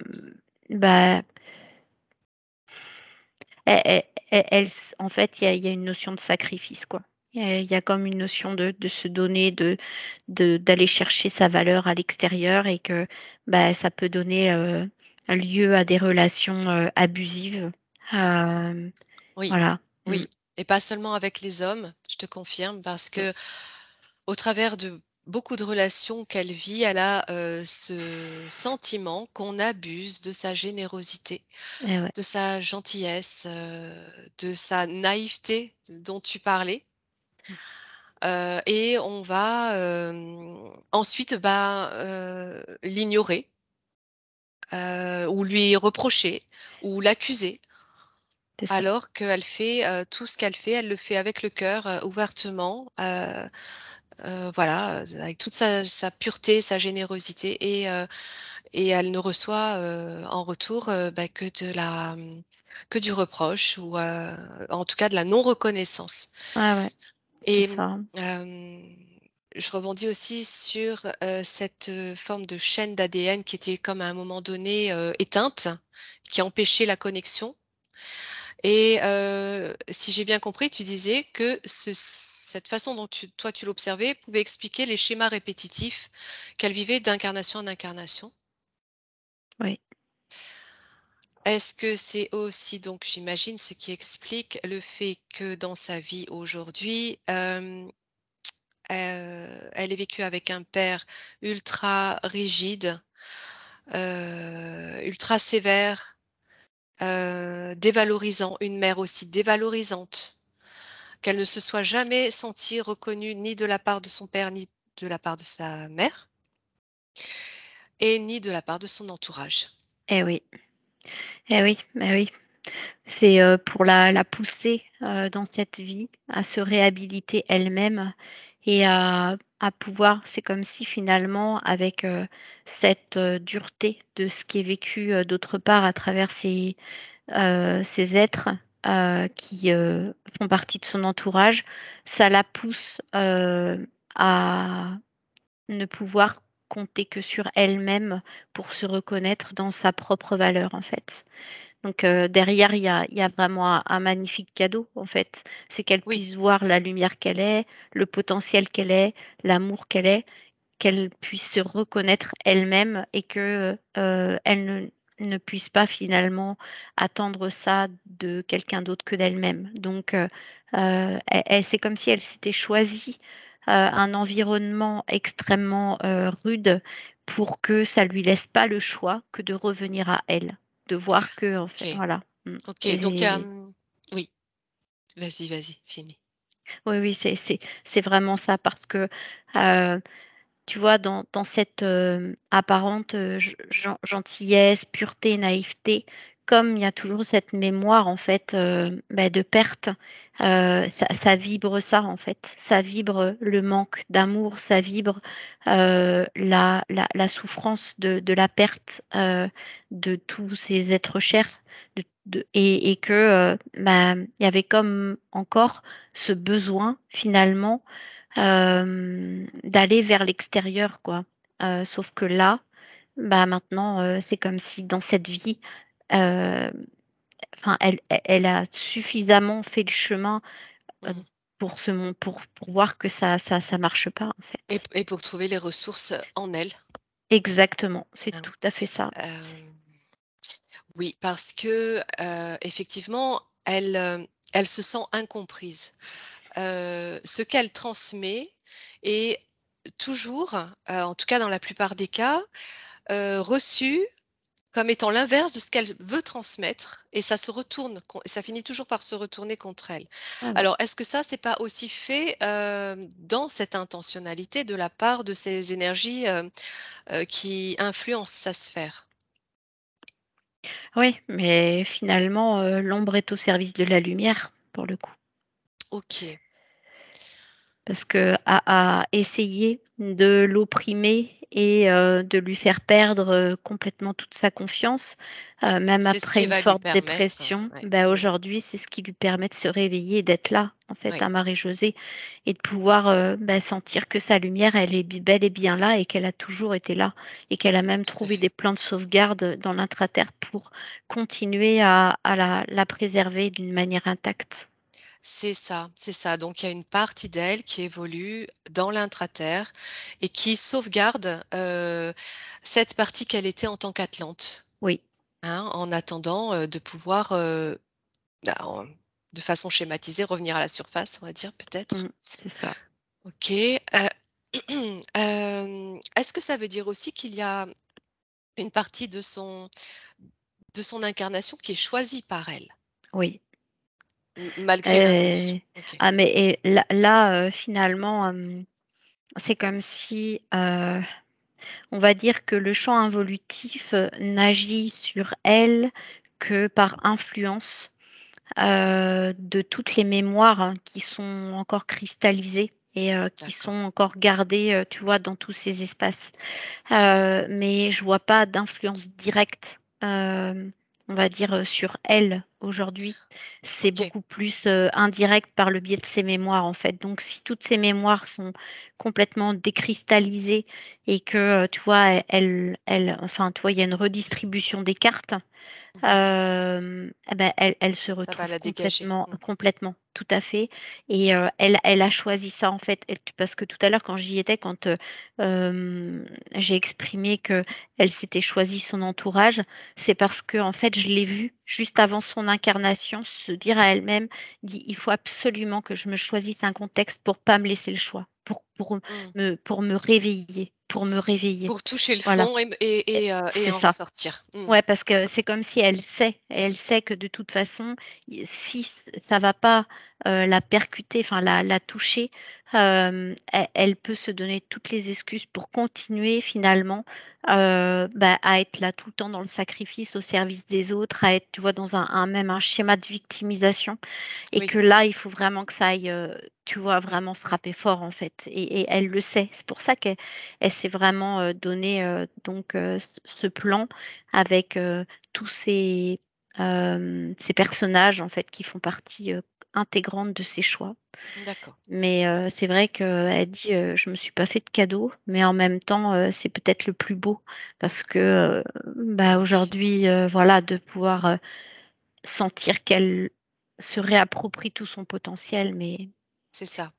bah, elle s en fait, il y a une notion de sacrifice, quoi. Il y a comme une notion de se donner, d'aller chercher sa valeur à l'extérieur et que, bah, ça peut donner, lieu à des relations, abusives. Hem, Oui, voilà. Mmh. oui, et pas seulement avec les hommes, je te confirme, parce Mmh. que au travers de beaucoup de relations qu'elle vit, elle a, ce sentiment qu'on abuse de sa générosité, Et ouais. de sa gentillesse, de sa naïveté dont tu parlais, et on va, ensuite, bah, l'ignorer, ou lui reprocher ou l'accuser. C'est ça. Alors qu'elle fait, tout ce qu'elle fait, elle le fait avec le cœur, ouvertement, voilà, avec toute sa pureté, sa générosité, et elle ne reçoit, en retour, bah, que du reproche, ou en tout cas de la non reconnaissance. Ouais, ouais, c'est Et ça. je rebondis aussi sur, cette, forme de chaîne d'ADN qui était comme à un moment donné, éteinte, qui empêchait la connexion. Et si j'ai bien compris, tu disais que cette façon dont toi tu l'observais pouvait expliquer les schémas répétitifs qu'elle vivait d'incarnation en incarnation. Oui. Est-ce que c'est aussi donc, j'imagine, ce qui explique le fait que dans sa vie aujourd'hui, elle est vécue avec un père ultra rigide, ultra sévère, dévalorisant, une mère aussi dévalorisante, qu'elle ne se soit jamais sentie reconnue ni de la part de son père, ni de la part de sa mère et ni de la part de son entourage. Eh oui, eh oui, eh oui. C'est, pour la pousser, dans cette vie, à se réhabiliter elle-même et à pouvoir c'est comme si finalement avec, cette, dureté de ce qui est vécu, d'autre part à travers ces êtres, qui, font partie de son entourage, ça la pousse, à ne pouvoir compter que sur elle-même pour se reconnaître dans sa propre valeur, en fait. Donc derrière, il y a vraiment un magnifique cadeau, en fait. C'est qu'elle Oui, puisse voir la lumière qu'elle est, le potentiel qu'elle est, l'amour qu'elle puisse se reconnaître elle-même et que, elle ne puisse pas finalement attendre ça de quelqu'un d'autre que d'elle-même. Donc elle c'est comme si elle s'était choisie, un environnement extrêmement, rude pour que ça lui laisse pas le choix que de revenir à elle. De voir que en fait OK, voilà, OK, donc et oui, vas-y, finis. oui, oui, c'est vraiment ça parce que, heu, tu vois, dans cette, apparente, gentillesse, pureté, naïveté, comme il y a toujours cette mémoire en fait, bah, de perte, ça vibre ça en fait. Ça vibre le manque d'amour, ça vibre, la souffrance de la perte, de tous ces êtres chers, et que, bah, il y avait comme encore ce besoin finalement, d'aller vers l'extérieur quoi. Sauf que là, bah, maintenant, c'est comme si dans cette vie, heu, enfin elle a suffisamment fait le chemin, heu, Mmh. pour se mon pour voir que ça marche pas en Et fait. pour trouver les ressources en elle, Exactement, c'est hein. tout à fait ça. Oui, parce que, effectivement, elle se sent incomprise. Ce qu'elle transmet est toujours, en tout cas dans la plupart des cas, reçu comme étant l'inverse de ce qu'elle veut transmettre et ça se retourne ça finit toujours par se retourner contre elle. Ah oui. Alors est-ce que ça, c'est pas aussi fait, dans cette intentionnalité de la part de ces énergies, qui influencent sa sphère? Oui, mais finalement, l'ombre est au service de la lumière, pour le coup. OK. Parce que à essayer de l'opprimer et de lui faire perdre, complètement toute sa confiance, même C'est ce après qui une va lui forte permettre, dépression, ouais. bah, Mmh. aujourd'hui, c'est ce qui lui permet de se réveiller et d'être là, en fait, Oui, à Marie-Josée et de pouvoir, bah, sentir que sa lumière, elle est bel et bien là et qu'elle a toujours été là et qu'elle a même tout à trouvé des fait. plans de sauvegarde dans l'intraterre pour continuer à la préserver d'une manière intacte. C'est ça, c'est ça. Donc il y a une partie d'elle qui évolue dans l'intraterre et qui sauvegarde, cette partie qu'elle était en tant qu'Atlante, Oui, hein, en attendant, de pouvoir, bah, de façon schématisée, revenir à la surface, on va dire peut-être? c'est ça. OK, est-ce que ça veut dire aussi qu'il y a une partie de son incarnation qui est choisie par elle, Oui. malgré l'inconscient? Heu, OK, ah mais et là, finalement, c'est comme si, on va dire que le champ involutif, n'agit sur elle que par influence, de toutes les mémoires, hein, qui sont encore cristallisées et qui sont d'accord. encore gardées, tu vois, dans tous ces espaces. Mais je vois pas d'influence directe, on va dire, sur elle aujourd'hui. C'est OK. beaucoup plus, indirect par le biais de ses mémoires, en fait. Donc si toutes ces mémoires sont complètement décristallisées et que, tu vois, enfin, tu vois, il y a une redistribution des cartes. Mmh. Et bah, elle se Ça va retrouve la dégager. complètement Mmh. complètement, tout à fait et elle a choisi ça, en fait. Elle parce que tout à l'heure quand j'y étais, quand, j'ai exprimé qu'elle s'était choisie son entourage, c'est parce que en fait, je l'ai vu juste avant son incarnation, se dire à elle-même, dit: «Il faut absolument que je me choisisse un contexte pour pas me laisser le choix, Mmh. pour me réveiller, pour me réveiller». Pour toucher le Voilà, fond et c'est en ça. ressortir. Mmh. Ouais, parce que c'est comme si elle sait que de toute façon, si ça va pas, la percuter, enfin la toucher, elle peut se donner toutes les excuses pour continuer finalement, bah, à être là tout le temps dans le sacrifice au service des autres, à être, tu vois, dans un schéma de victimisation et Oui, que là, il faut vraiment que ça aille, tu vois, vraiment frapper fort en fait et elle le sait. C'est pour ça qu'elle s'est vraiment, donné, donc ce plan avec, tous ces personnages, en fait, qui font partie, intégrante de ses choix. d'accord. Mais, c'est vrai qu'elle dit, «Je me suis pas fait de cadeau», mais en même temps, c'est peut-être le plus beau parce que, bah, Oui, aujourd'hui, voilà, de pouvoir, sentir qu'elle se réapproprie tout son potentiel, mais c'est ça.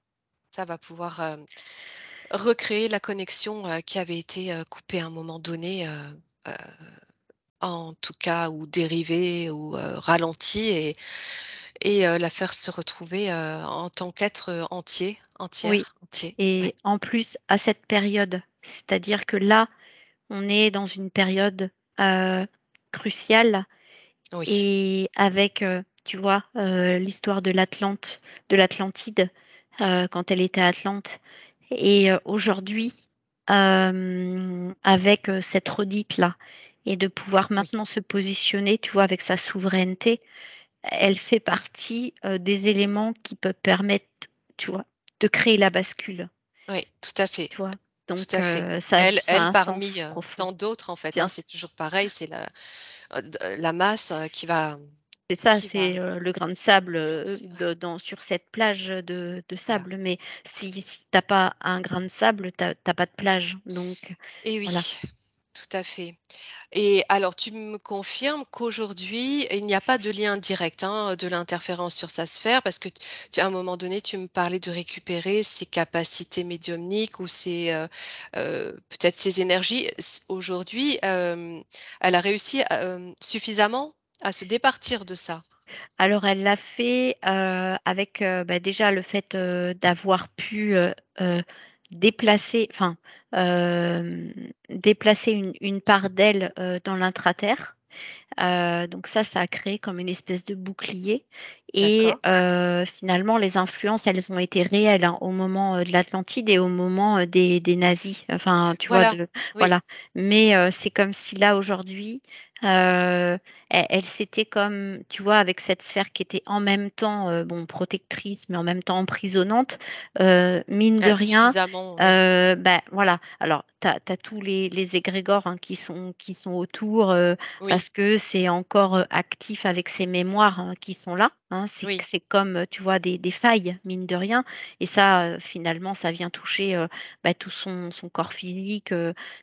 Ça va pouvoir, recréer la connexion, qui avait été, coupée à un moment donné, heu, en tout cas ou dérivée ou, ralentie et la faire se retrouver, en tant qu'être, oui entier. Ouais. et en plus, à cette période, c'est-à-dire que là, on est dans une période, heu, cruciale. Oui, Et avec, tu vois, l'histoire de l'Atlantide, quand elle était Atlante et aujourd'hui, avec, cette redite-là et de pouvoir oui, maintenant se positionner, tu vois, avec sa souveraineté, elle fait partie, des éléments qui peuvent permettre, tu vois, de créer la bascule, oui, tout à fait, tu vois? tout Donc à fait. ça a Elle un parmi, sens profond. tant d'autres en fait, Bien hein, c'est toujours pareil, c'est la masse, C'est ça, qui va c'est, le grain de sable, influencer, ouais. sur cette plage, de Voilà. sable, mais si tu as pas un grain de sable, tu as pas de plage, donc Et voilà. oui, tout à fait. Et alors, tu me confirmes qu'aujourd'hui, il n'y a pas de lien direct, hein, de l'interférence sur sa sphère, parce que à un moment donné, tu me parlais de récupérer ses capacités médiumniques ou peut-être ses énergies. Aujourd'hui, elle a réussi suffisamment à se départir de ça. Alors elle l'a fait, avec, bah, déjà le fait, d'avoir pu, déplacer enfin, déplacer une part d'elle, dans l'intraterre. Donc ça a créé comme une espèce de bouclier et D'accord? finalement les influences, elles ont été réelles, hein, au moment, de l'Atlantide et au moment, des nazis. Enfin, tu vois? Voilà, oui. Voilà. Mais c'est comme si là aujourd'hui, elle s'était comme tu vois? Avec cette sphère qui était en même temps, bon protectrice, mais en même temps emprisonnante, mine de rien, Suffisamment, oui. bah, voilà. Alors tu as tous les égrégores, hein, qui sont autour, Oui, parce que c'est encore, actif avec ces mémoires, qui sont là, hein. oui. C'est comme, tu vois, des failles, mine de rien et ça, finalement, ça vient toucher, bah, tout son corps physique,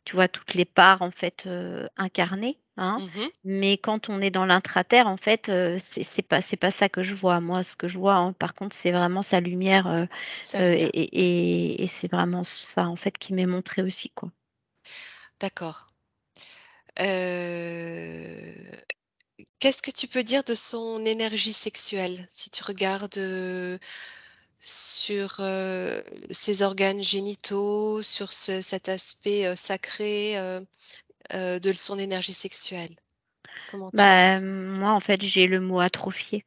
tu vois, toutes les parts, en fait, incarnées, hein. Mmh. Mais quand on est dans l'intraterre, en fait, c'est pas ça que je vois. Moi, ce que je vois, hein, par contre, c'est vraiment sa lumière, Sa lumière. et c'est vraiment ça, en fait, qui m'est montré aussi, quoi. D'accord. Heu Qu'est-ce que tu peux dire de son énergie sexuelle? Si tu regardes, sur, ses organes génitaux, sur cet aspect, sacré, de son énergie sexuelle. Comment tu la Bah, ressens? moi, en fait, j'ai le mot atrophié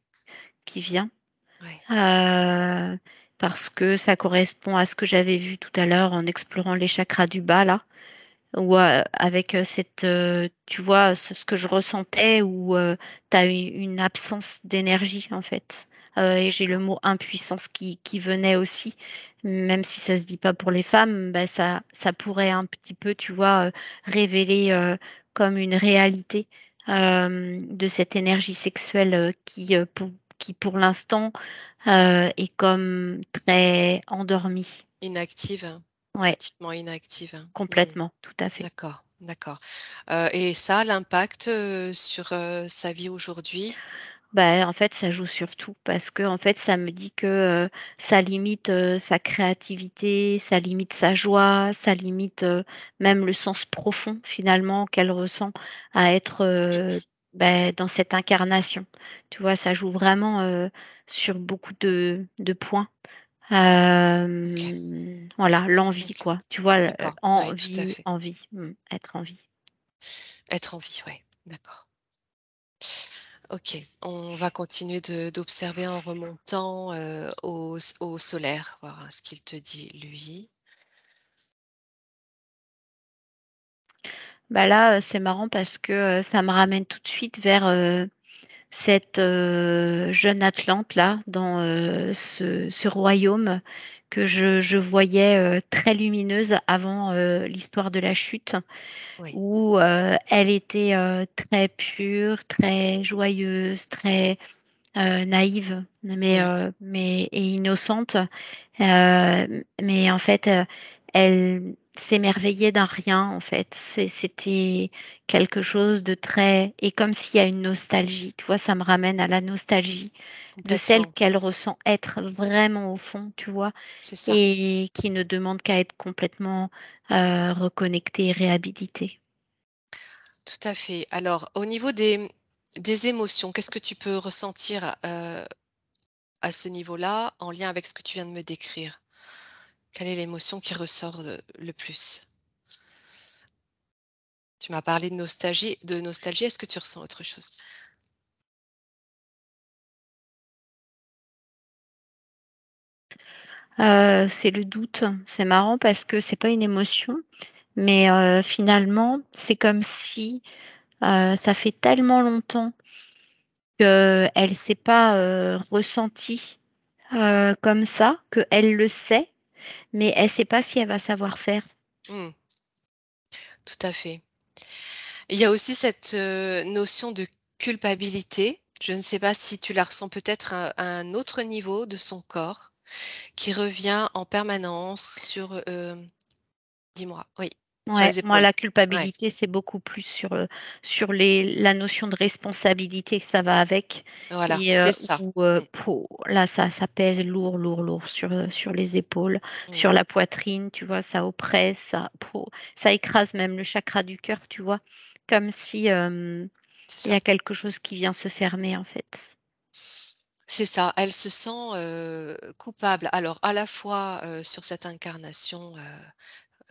qui vient. Ouais, Heu, Parce que ça correspond à ce que j'avais vu tout à l'heure en explorant les chakras du bas là, où, avec, cette, tu vois, ce que je ressentais où, tu as une absence d'énergie en fait, et j'ai le d'accord. mot impuissance qui venait aussi, même si ça se dit pas pour les femmes, bah, ça pourrait un petit peu, tu vois, révéler, comme une réalité, de cette énergie sexuelle, qui pour l'instant, est comme très endormie. Inactive, hein, Ouais, pratiquement inactive, hein. Mmh. complètement, tout à fait. D'accord, d'accord. Et ça a l'impact, sur, sa vie aujourd'hui? Bah, en fait, ça joue sur tout parce que en fait, ça me dit que, ça limite, sa créativité, ça limite sa joie, ça limite, même le sens profond finalement qu'elle ressent à être, dans cette incarnation. Tu vois? Ça joue vraiment, sur beaucoup de points. OK, Voilà, l'envie OK. quoi, tu vois? D'accord. Oui, tout à Envie, fait. envie, être en vie. Être en vie, ouais, d'accord. OK, on va continuer d'observer en remontant, au solaire, voir ce qu'il te dit lui. Bah, là, c'est marrant parce que, ça me ramène tout de suite vers, cette, jeune Atlante là, dans, ce royaume que je voyais, très lumineuse avant, l'histoire de la chute, Oui, où, elle était, très pure, très joyeuse, très, naïve, oui, mais et innocente. Mais en fait, elle s'émerveillait d'un rien, en fait. C'était quelque chose de très et comme s'il y a une nostalgie, tu vois? Ça me ramène à la nostalgie de celle complètement, qu'elle ressent être vraiment au fond, tu vois? c'est ça, Et qui ne demande qu'à être complètement, reconnectée et réhabilitée. tout à fait. Alors au niveau des émotions, qu'est-ce que tu peux ressentir, à ce niveau-là, en lien avec ce que tu viens de me décrire? Quelle est l'émotion qui ressort le plus? Tu m'as parlé de nostalgie, est-ce que tu ressens autre chose? C'est le doute. C'est marrant parce que c'est pas une émotion, mais finalement, c'est comme si, ça fait tellement longtemps qu'elle ne s'est pas, ressentie, comme ça, qu'elle le sait, mais elle ne sait pas si elle va savoir faire. Mmh, tout à fait. Il y a aussi cette, notion de culpabilité. Je ne sais pas si tu la ressens peut-être à un autre niveau de son corps, qui revient en permanence sur, dis-moi? Oui, sur Ouais, les moi épaules. la Ouais, culpabilité, c'est beaucoup plus sur les la notion de responsabilité que ça va avec voilà, et c'est ça. où, Mmh, là ça pèse lourd, lourd, lourd sur les épaules, mmh, sur la poitrine, tu vois? Ça oppresse, ça écrase même le chakra du cœur, tu vois? Comme si, c'est il y ça. a quelque chose qui vient se fermer, en fait. C'est ça, elle se sent, coupable. Alors à la fois, sur cette incarnation,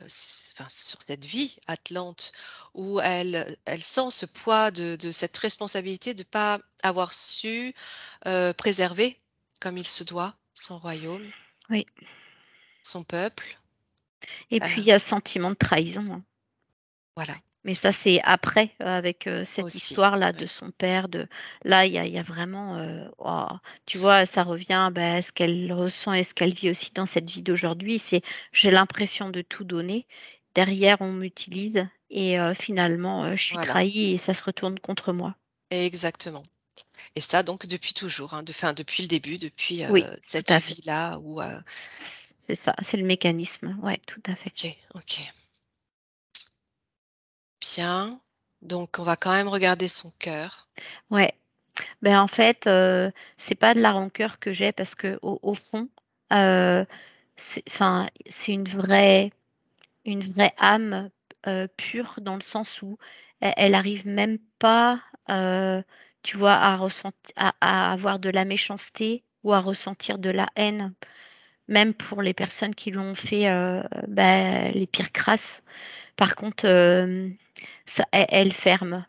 enfin sur cette vie atlante où elle sent ce poids de cette responsabilité de pas avoir su, préserver comme il se doit son royaume, Oui son peuple, et puis il y heu, a ce sentiment de trahison, hein. voilà, Mais ça, c'est après, avec, cette aussi. histoire-là de Oui, son père, de là, il y a vraiment, waouh, tu vois, ça revient, bah, à ce qu'elle ressent et ce qu'elle vit aussi dans cette vie d'aujourd'hui. C'est: «J'ai l'impression de tout donner. Derrière, on m'utilise et finalement, je suis voilà, trahie et ça se retourne contre moi». exactement et ça donc depuis toujours, hein, depuis le début, depuis, Oui, tout cette à fait. vie-là où, C'est ça, c'est le mécanisme. Ouais, tout à fait. OK, OK, bien, donc on va quand même regarder son cœur. Ouais. Ben, en fait, c'est pas de la rancœur que j'ai parce qu'au fond, heu, c'est une vraie âme, pure dans le sens où elle arrive même pas, tu vois, à avoir de la méchanceté ou à ressentir de la haine, même pour les personnes qui lui ont fait, les pires crasses. Par contre, ça elle ferme.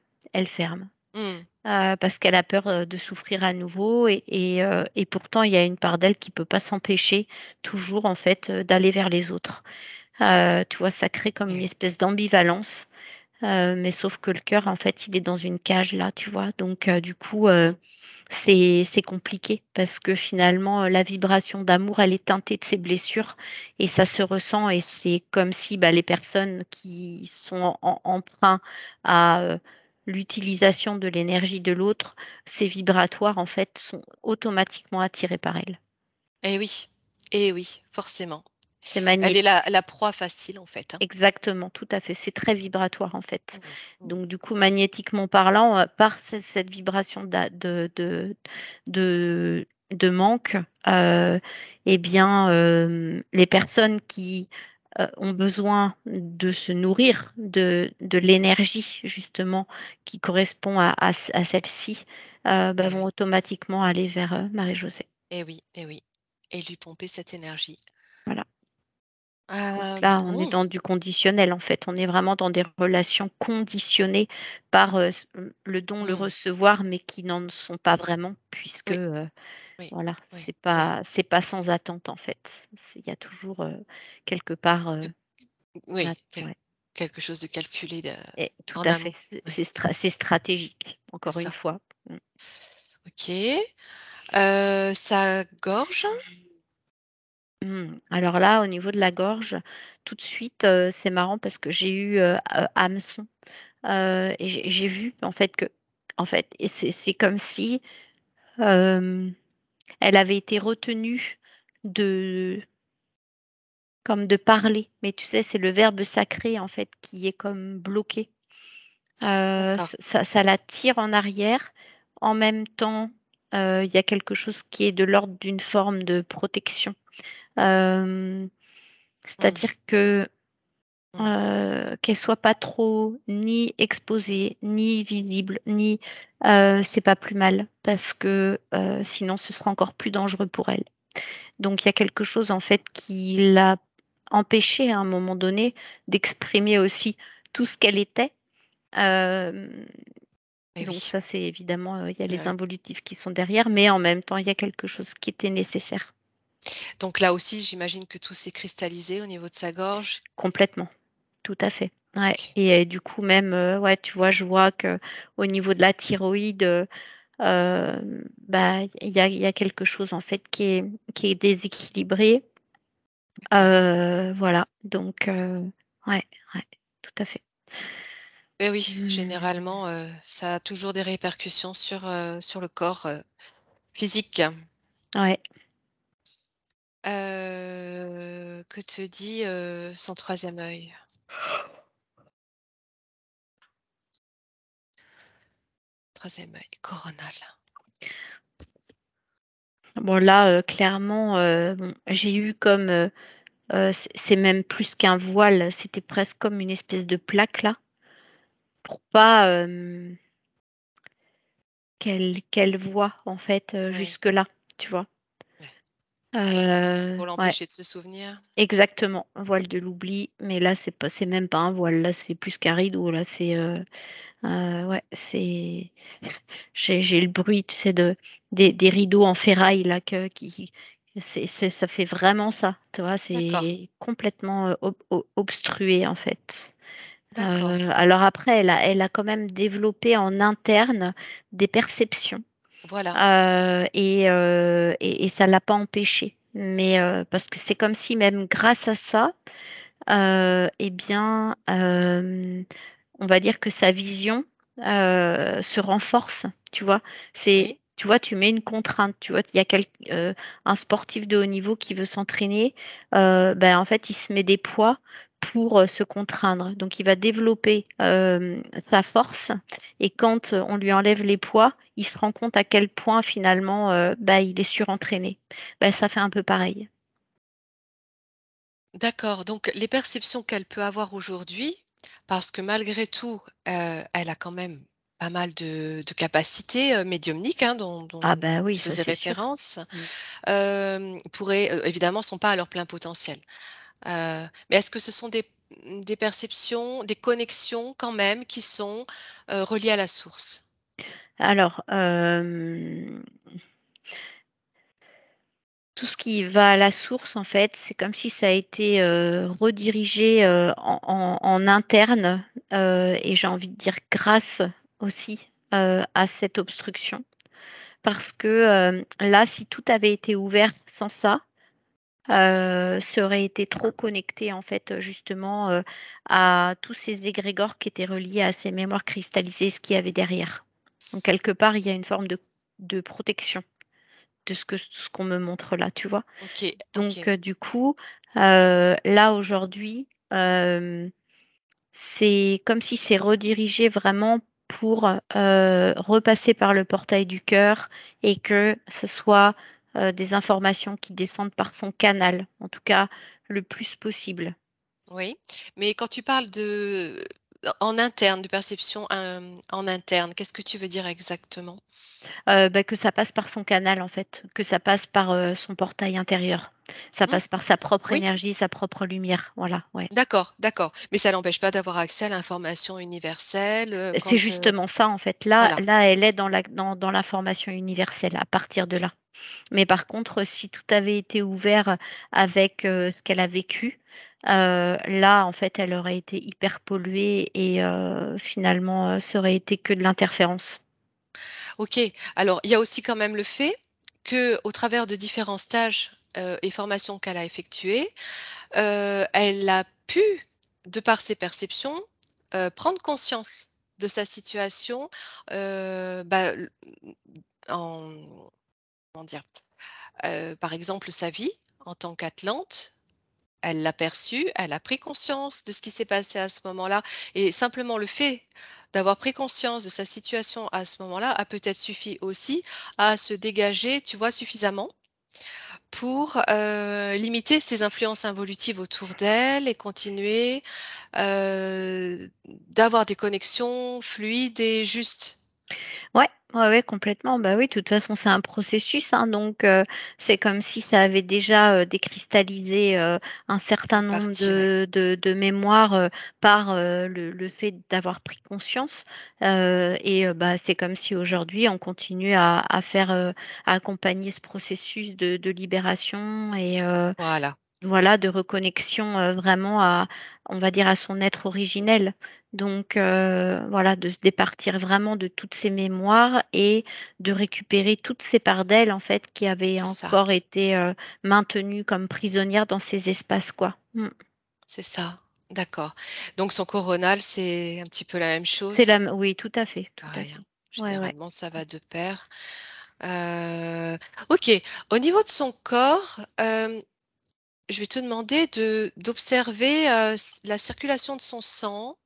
Mmh, Parce qu'elle a peur, de souffrir à nouveau et pourtant il y a une part d'elle qui peut pas s'empêcher toujours en fait, d'aller vers les autres. Tu vois? Ça crée comme une OK. espèce d'ambivalence, mais sauf que le cœur en fait, il est dans une cage là, tu vois? Donc du coup, Mmh. c'est compliqué parce que finalement, la vibration d'amour, elle est teintée de ses blessures et ça se ressent et c'est comme si, bah, les personnes qui sont emprunts à, l'utilisation de l'énergie de l'autre, ces vibratoires, en fait, sont automatiquement attirés par elle. Oui, et oui, forcément. C'est Elle est la magnétique. la proie facile, en fait, hein. Exactement, tout à fait. C'est très vibratoire, en fait. Mmh, mmh. Donc du coup, magnétiquement parlant, par cette vibration de manque, et bien, les personnes qui, ont besoin de se nourrir de l'énergie justement qui correspond à celle-ci, bah, Eh vont oui, automatiquement aller vers, Marie-Josée. eh oui, eh oui, et lui pomper cette énergie. Voilà. Donc là, on est Bon, dans du conditionnel, en fait. On est vraiment dans des relations conditionnées par, le don, le mmh, recevoir, mais qui n'en sont pas vraiment puisque, oui, oui, voilà, oui, oui, c'est pas sans attente, en fait. Il y a toujours, quelque part, de une oui, ouais. quelque chose de calculé Et tout en à fait, amont. Oui, c'est stratégique, c'est encore une ça. fois. Mmh. OK, sa gorge? Alors là, au niveau de la gorge, tout de suite, c'est marrant parce que j'ai eu, hameçon, et j'ai vu en fait et c'est comme si, hem, elle avait été retenue de comme de parler, mais tu sais, c'est le verbe sacré, en fait, qui est comme bloqué. D'accord. Ça la tire en arrière. En même temps, il y a quelque chose qui est de l'ordre d'une forme de protection. Hem, Mmh, C'est-à-dire que, mmh. qu'elle soit pas trop ni exposée, ni visible, ni c'est pas plus mal parce que, sinon ce sera encore plus dangereux pour elle. Donc il y a quelque chose, en fait, qui l'a empêchée à un moment donné d'exprimer aussi tout ce qu'elle était. Hem Eh Donc oui, ça, c'est évidemment, il y a les ouais. involutifs qui sont derrière, mais en même temps, il y a quelque chose qui était nécessaire. Donc là aussi, j'imagine que tout s'est cristallisé au niveau de sa gorge? Complètement, tout à fait. Ouais OK. et du coup même, ouais, tu vois, je vois que au niveau de la thyroïde, bah, il y a quelque chose en fait qui est déséquilibré. D'accord. Voilà, donc ouais, ouais, tout à fait. Eh oui, Mmh. généralement, ça a toujours des répercussions sur le corps, physique. Ouais. Que te dit, son troisième œil? Troisième œil, coronal. Bon là, clairement, bon, j'ai eu comme, c'est même plus qu'un voile, c'était presque comme une espèce de plaque là, pour pas, qu'elle voie en fait, Oui, jusque-là, tu vois? ouais. Pour Ouais, l'empêcher de se souvenir? exactement, un voile de l'oubli, mais là c'est même pas un voile, là c'est plus qu'un rideau, là c'est, ouais, c'est j'ai le bruit, tu sais, des rideaux en ferraille là que qui c'est ça fait vraiment ça, tu vois? D'accord, C'est complètement, obstrué en fait. d'accord. Alors après elle a quand même développé en interne des perceptions, Voilà. et ça l'a pas empêché. Mais, parce que c'est comme si même grâce à ça, et bien, on va dire que sa vision, se renforce, tu vois? Oui, Tu vois, tu mets une contrainte, tu vois? Il y a un sportif de haut niveau qui veut s'entraîner, ben, en fait, il se met des poids pour, se contraindre. Donc il va développer, sa force et quand, on lui enlève les poids, il se rend compte à quel point finalement, bah, il est surentraîné. Bah, ça fait un peu pareil. d'accord. Donc les perceptions qu'elle peut avoir aujourd'hui, parce que malgré tout, elle a quand même pas mal de capacités, médiumniques, hein, Ah dont bah, oui, tu ça faisais c'est sûr. référence, Mmh. pourraient, évidemment sont pas à leur plein potentiel. Mais est-ce que ce sont des perceptions, des connexions quand même qui sont, reliées à la source? Alors, tout ce qui va à la source, en fait, c'est comme si ça a été, redirigé, en interne, et j'ai envie de dire grâce aussi, à cette obstruction. Parce que, là, si tout avait été ouvert sans ça, ça aurait été trop connecté, en fait, justement, à tous ces égrégores qui étaient reliés à ces mémoires cristallisées, ce qu'il y avait derrière. Donc quelque part, il y a une forme de protection de ce qu'on me montre là, tu vois? OK, Donc OK. du coup, là aujourd'hui, c'est comme si c'est redirigé vraiment pour, repasser par le portail du cœur et que ce soit, des informations qui descendent par son canal, en tout cas le plus possible. Oui, mais quand tu parles en interne, de perception, en interne, qu'est-ce que tu veux dire exactement? Bah, que ça passe par son canal en fait, que ça passe par, son portail intérieur. Ça Mmh, passe par sa propre oui, énergie, sa propre lumière, voilà, ouais. d'accord, d'accord, mais ça n'empêche pas d'avoir accès à l'information universelle, C'est quand, justement ça en fait. Là voilà. là, elle est dans l'information universelle à partir de là. Mais par contre, si tout avait été ouvert avec, ce qu'elle a vécu, là, en fait, elle aurait été hyper polluée et finalement, ça aurait été que de l'interférence. OK, alors il y a aussi quand même le fait que, au travers de différents stages, et formations qu'elle a effectuées, elle a pu, de par ses perceptions, prendre conscience de sa situation, bah, en comment dire? Par exemple, sa vie en tant qu'Atlante, elle l'a perçue, elle a pris conscience de ce qui s'est passé à ce moment-là et simplement le fait d'avoir pris conscience de sa situation à ce moment-là a peut-être suffi aussi à se dégager, tu vois, suffisamment pour, limiter ses influences involutives autour d'elle et continuer, d'avoir des connexions fluides et justes. Ouais, ouais, ouais, complètement. Bah, oui, de toute façon, c'est un processus, hein, donc c'est comme si ça avait déjà, décristallisé, un certain Une nombre partie, ouais. de mémoires, par, le fait d'avoir pris conscience, et bah, c'est comme si aujourd'hui on continue à faire, à accompagner ce processus de libération et Voilà, voilà, de reconnexion, vraiment à on va dire à son être originel. Donc voilà, de se départir vraiment de toutes ces mémoires et de récupérer toutes ces parts d'elle, en fait, qui avaient c'est ça, encore été, maintenues comme prisonnières dans ces espaces, quoi. Mmh. c'est ça. D'accord. Donc son coronal, c'est un petit peu la même C'est la chose? m Oui, tout à fait, tout à Pareil, hein. fait. Ouais, ouais. Généralement, ça va de pair. Heu, OK. Au niveau de son corps, je vais te demander d'observer, la circulation de son sang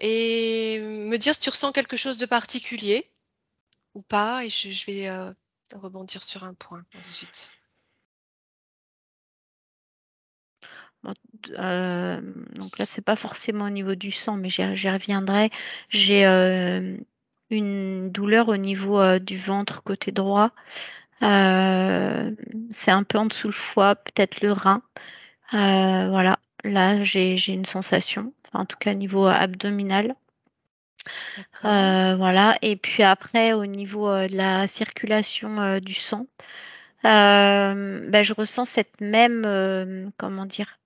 et me dire si tu ressens quelque chose de particulier ou pas et je vais, rebondir sur un point ensuite. Bon, donc là, c'est pas forcément au niveau du sang, mais j'y reviendrai. J'ai, une douleur au niveau, du ventre côté droit. C'est un peu en dessous le foie, peut-être le rein. Voilà, là, j'ai une sensation, enfin, en tout cas niveau abdominal. D'accord. Voilà et puis après au niveau, de la circulation, du sang, bah, je ressens cette même, comment dire?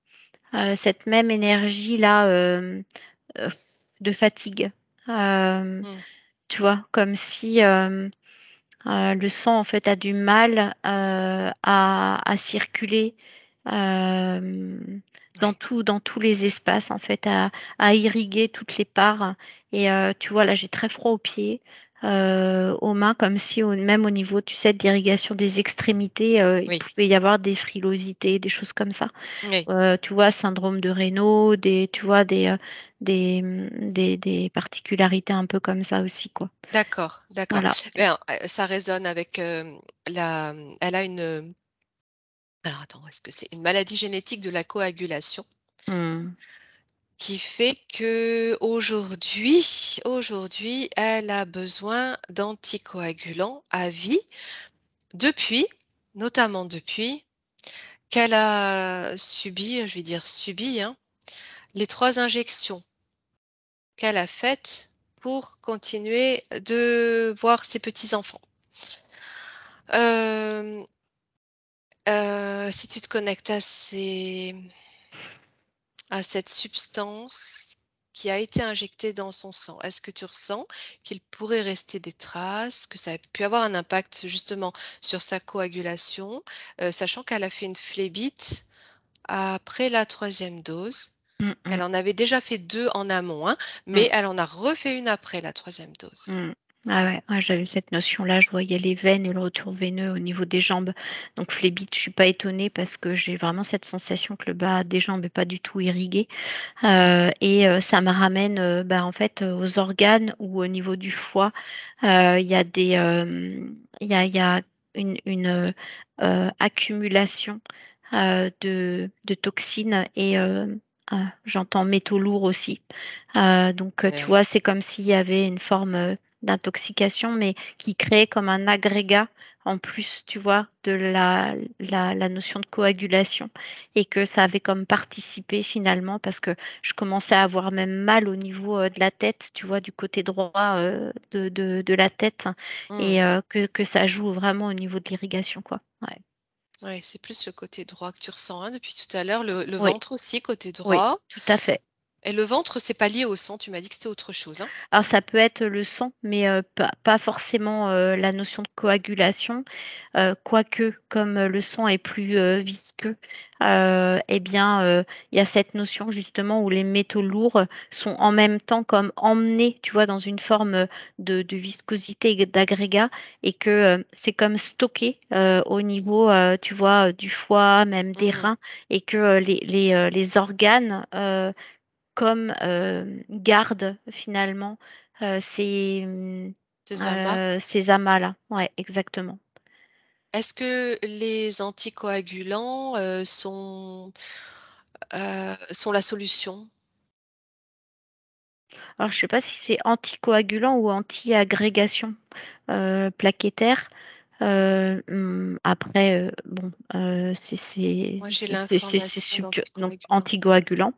Cette même énergie-là, heu, de fatigue. Hem, Mmh. Tu vois? Comme si, le sang, en fait, a du mal, à circuler, hem, Ouais. dans tous les espaces, en fait, à irriguer toutes les parts et tu vois, là, j'ai très froid aux pieds, aux mains, comme si même au niveau, tu sais, de l'irrigation des extrémités, il Oui. pouvait y avoir des frilosités, des choses comme ça. Oui. Tu vois, syndrome de Raynaud, des tu vois, des particularités un peu comme ça aussi, quoi. D'accord, d'accord. Voilà. Ben, ça résonne avec, elle a alors attends, est-ce que c'est une maladie génétique de la coagulation Mmh. qui fait qu'aujourd'hui, elle a besoin d'anticoagulants à vie depuis, notamment depuis qu'elle a subi, je vais dire subi, hein, les 3 injections qu'elle a faites pour continuer de voir ses petits-enfants. Hem, si tu te connectes à cette substance qui a été injectée dans son sang, est-ce que tu ressens qu'il pourrait rester des traces, que ça a pu avoir un impact justement sur sa coagulation, sachant qu'elle a fait une phlébite après la troisième dose, Mmh mh. qu'elle en avait déjà fait 2 en amont, hein, Mmh. mais elle en a refait une après la troisième dose. Mmh. Ah ouais, ouais, j'avais cette notion-là, je voyais les veines et le retour veineux au niveau des jambes. Donc phlébite, je suis pas étonnée parce que j'ai vraiment cette sensation que le bas des jambes est pas du tout irrigué, et ça me ramène, bah, en fait, aux organes ou au niveau du foie, il y a il y a une accumulation, de toxines et j'entends métaux lourds aussi. Donc, tu Ouais. vois, c'est comme s'il y avait une forme d'intoxication, mais qui créait comme un agrégat en plus, tu vois, de la notion de coagulation et que ça avait comme participé finalement parce que je commençais à avoir même mal au niveau de la tête, tu vois, du côté droit de la tête Mmh. et que ça joue vraiment au niveau de l'irrigation, quoi. Ouais. Ouais, c'est plus le côté droit que tu ressens, hein, depuis tout à l'heure. Le Oui, ventre aussi, côté oui, droit. tout à fait. Et le ventre, c'est pas lié au sang, tu m'as dit que c'était autre chose, hein? Alors ça peut être le sang, mais pas forcément, la notion de coagulation, quoique comme, le sang est plus, visqueux, et bien, il y a cette notion justement où les métaux lourds sont en même temps comme emmenés, tu vois, dans une forme, de viscosité et d'agrégat et que, c'est comme stocké, au niveau, tu vois, du foie, même des Mmh. reins et que, les organes, comme, garde finalement, Tes amas. ces amas-là. Ouais, exactement. Est-ce que les anticoagulants, sont la solution? Alors je sais pas si c'est anticoagulant ou anti-agrégation, plaquettaire. Après, bon, Moi, j'ai c'est l'information sûr que donc d'anticoagulant. anticoagulant.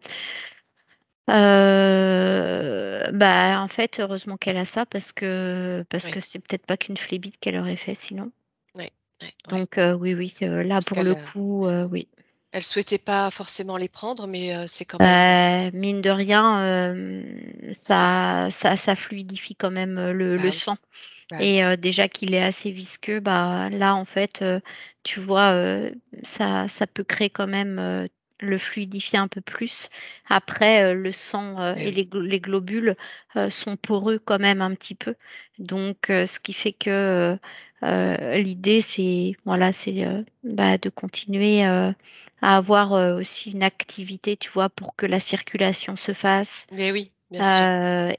Bah, en fait, heureusement qu'elle a ça parce que Oui, c'est peut-être pas qu'une phlébite qu'elle aurait fait sinon. oui, oui, oui. Donc oui, oui, là Parce pour qu'elle, le coup, oui. elle souhaitait pas forcément les prendre, mais c'est quand même, Mine de rien, ça fait ça fluidifie quand même, le bah oui, sang bah oui. et déjà qu'il est assez visqueux, bah, là, en fait, tu vois, ça peut créer quand même, le fluidifier un peu plus. Après, le sang, Eh et oui. les globules, sont poreux quand même un petit peu. Donc ce qui fait que, l'idée c'est voilà, c'est, bah, de continuer, à avoir, aussi une activité, tu vois, pour que la circulation se fasse, Mais oui, bien sûr.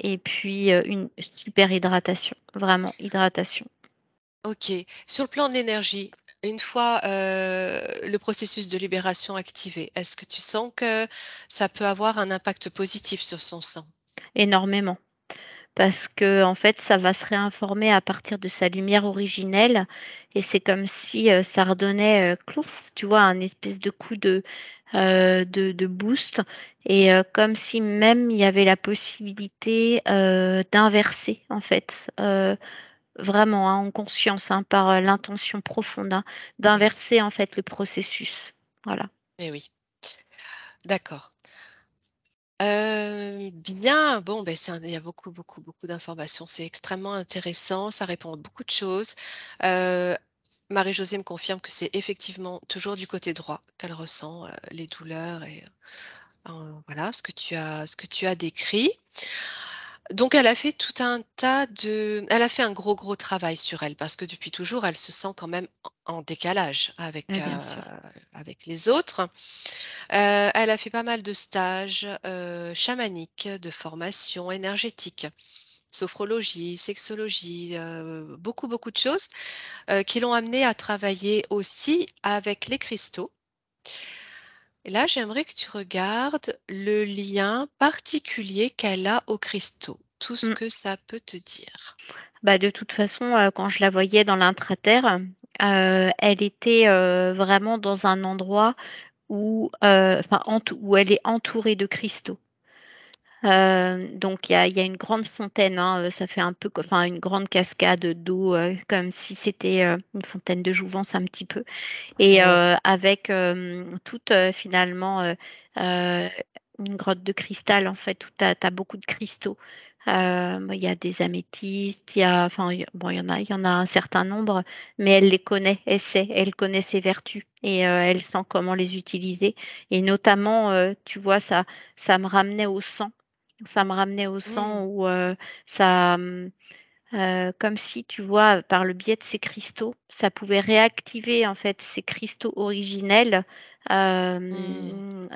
et puis, une super hydratation, vraiment hydratation. OK. Sur le plan de l'énergie, une fois, le processus de libération activé, est-ce que tu sens que ça peut avoir un impact positif sur son sang? Énormément. Parce que en fait, ça va se réinformer à partir de sa lumière originelle et c'est comme si, ça redonnait, clouf, tu vois? Un espèce de coup de boost et comme si même il y avait la possibilité, d'inverser en fait, vraiment, hein, en conscience, hein, par, l'intention profonde, hein, Eh oui, d'inverser en fait le processus. Voilà. eh oui. D'accord. Bien, bon, ben c'est un il y a beaucoup, beaucoup, beaucoup d'informations. C'est extrêmement intéressant, ça répond à beaucoup de choses. Heu, Marie-Josée me confirme que c'est effectivement toujours du côté droit qu'elle ressent, les douleurs et voilà ce que tu as décrit. Donc elle a fait tout un tas de elle a fait un gros, gros travail sur elle parce que depuis toujours, elle se sent quand même en décalage avec, Bien sûr. avec les autres. Elle a fait pas mal de stages, chamaniques, de formation énergétique, sophrologie, sexologie, beaucoup, beaucoup de choses, qui l'ont amenée à travailler aussi avec les cristaux. Et là, j'aimerais que tu regardes le lien particulier qu'elle a aux cristaux, tout ce Mmh. que ça peut te dire. Bah, de toute façon, quand je la voyais dans l'intraterre, elle était, vraiment dans un endroit où, enfin où elle est entourée de cristaux. Donc il y a une grande fontaine, hein, ça fait un peu enfin une grande cascade d'eau, comme si c'était, une fontaine de jouvence un petit peu et Oui. avec, toute, finalement, heu, une grotte de cristal en fait où tu as beaucoup de cristaux. Il y a des améthystes, il y a enfin, bon, il y en a un certain nombre, mais elle les connaît, elle connaît ses vertus et elle sent comment les utiliser et notamment, tu vois, ça me ramenait au sang. Ça me ramenait au Mmh. sang où, ça, comme si, tu vois, par le biais de ces cristaux, ça pouvait réactiver, en fait, ces cristaux originels, Mmh.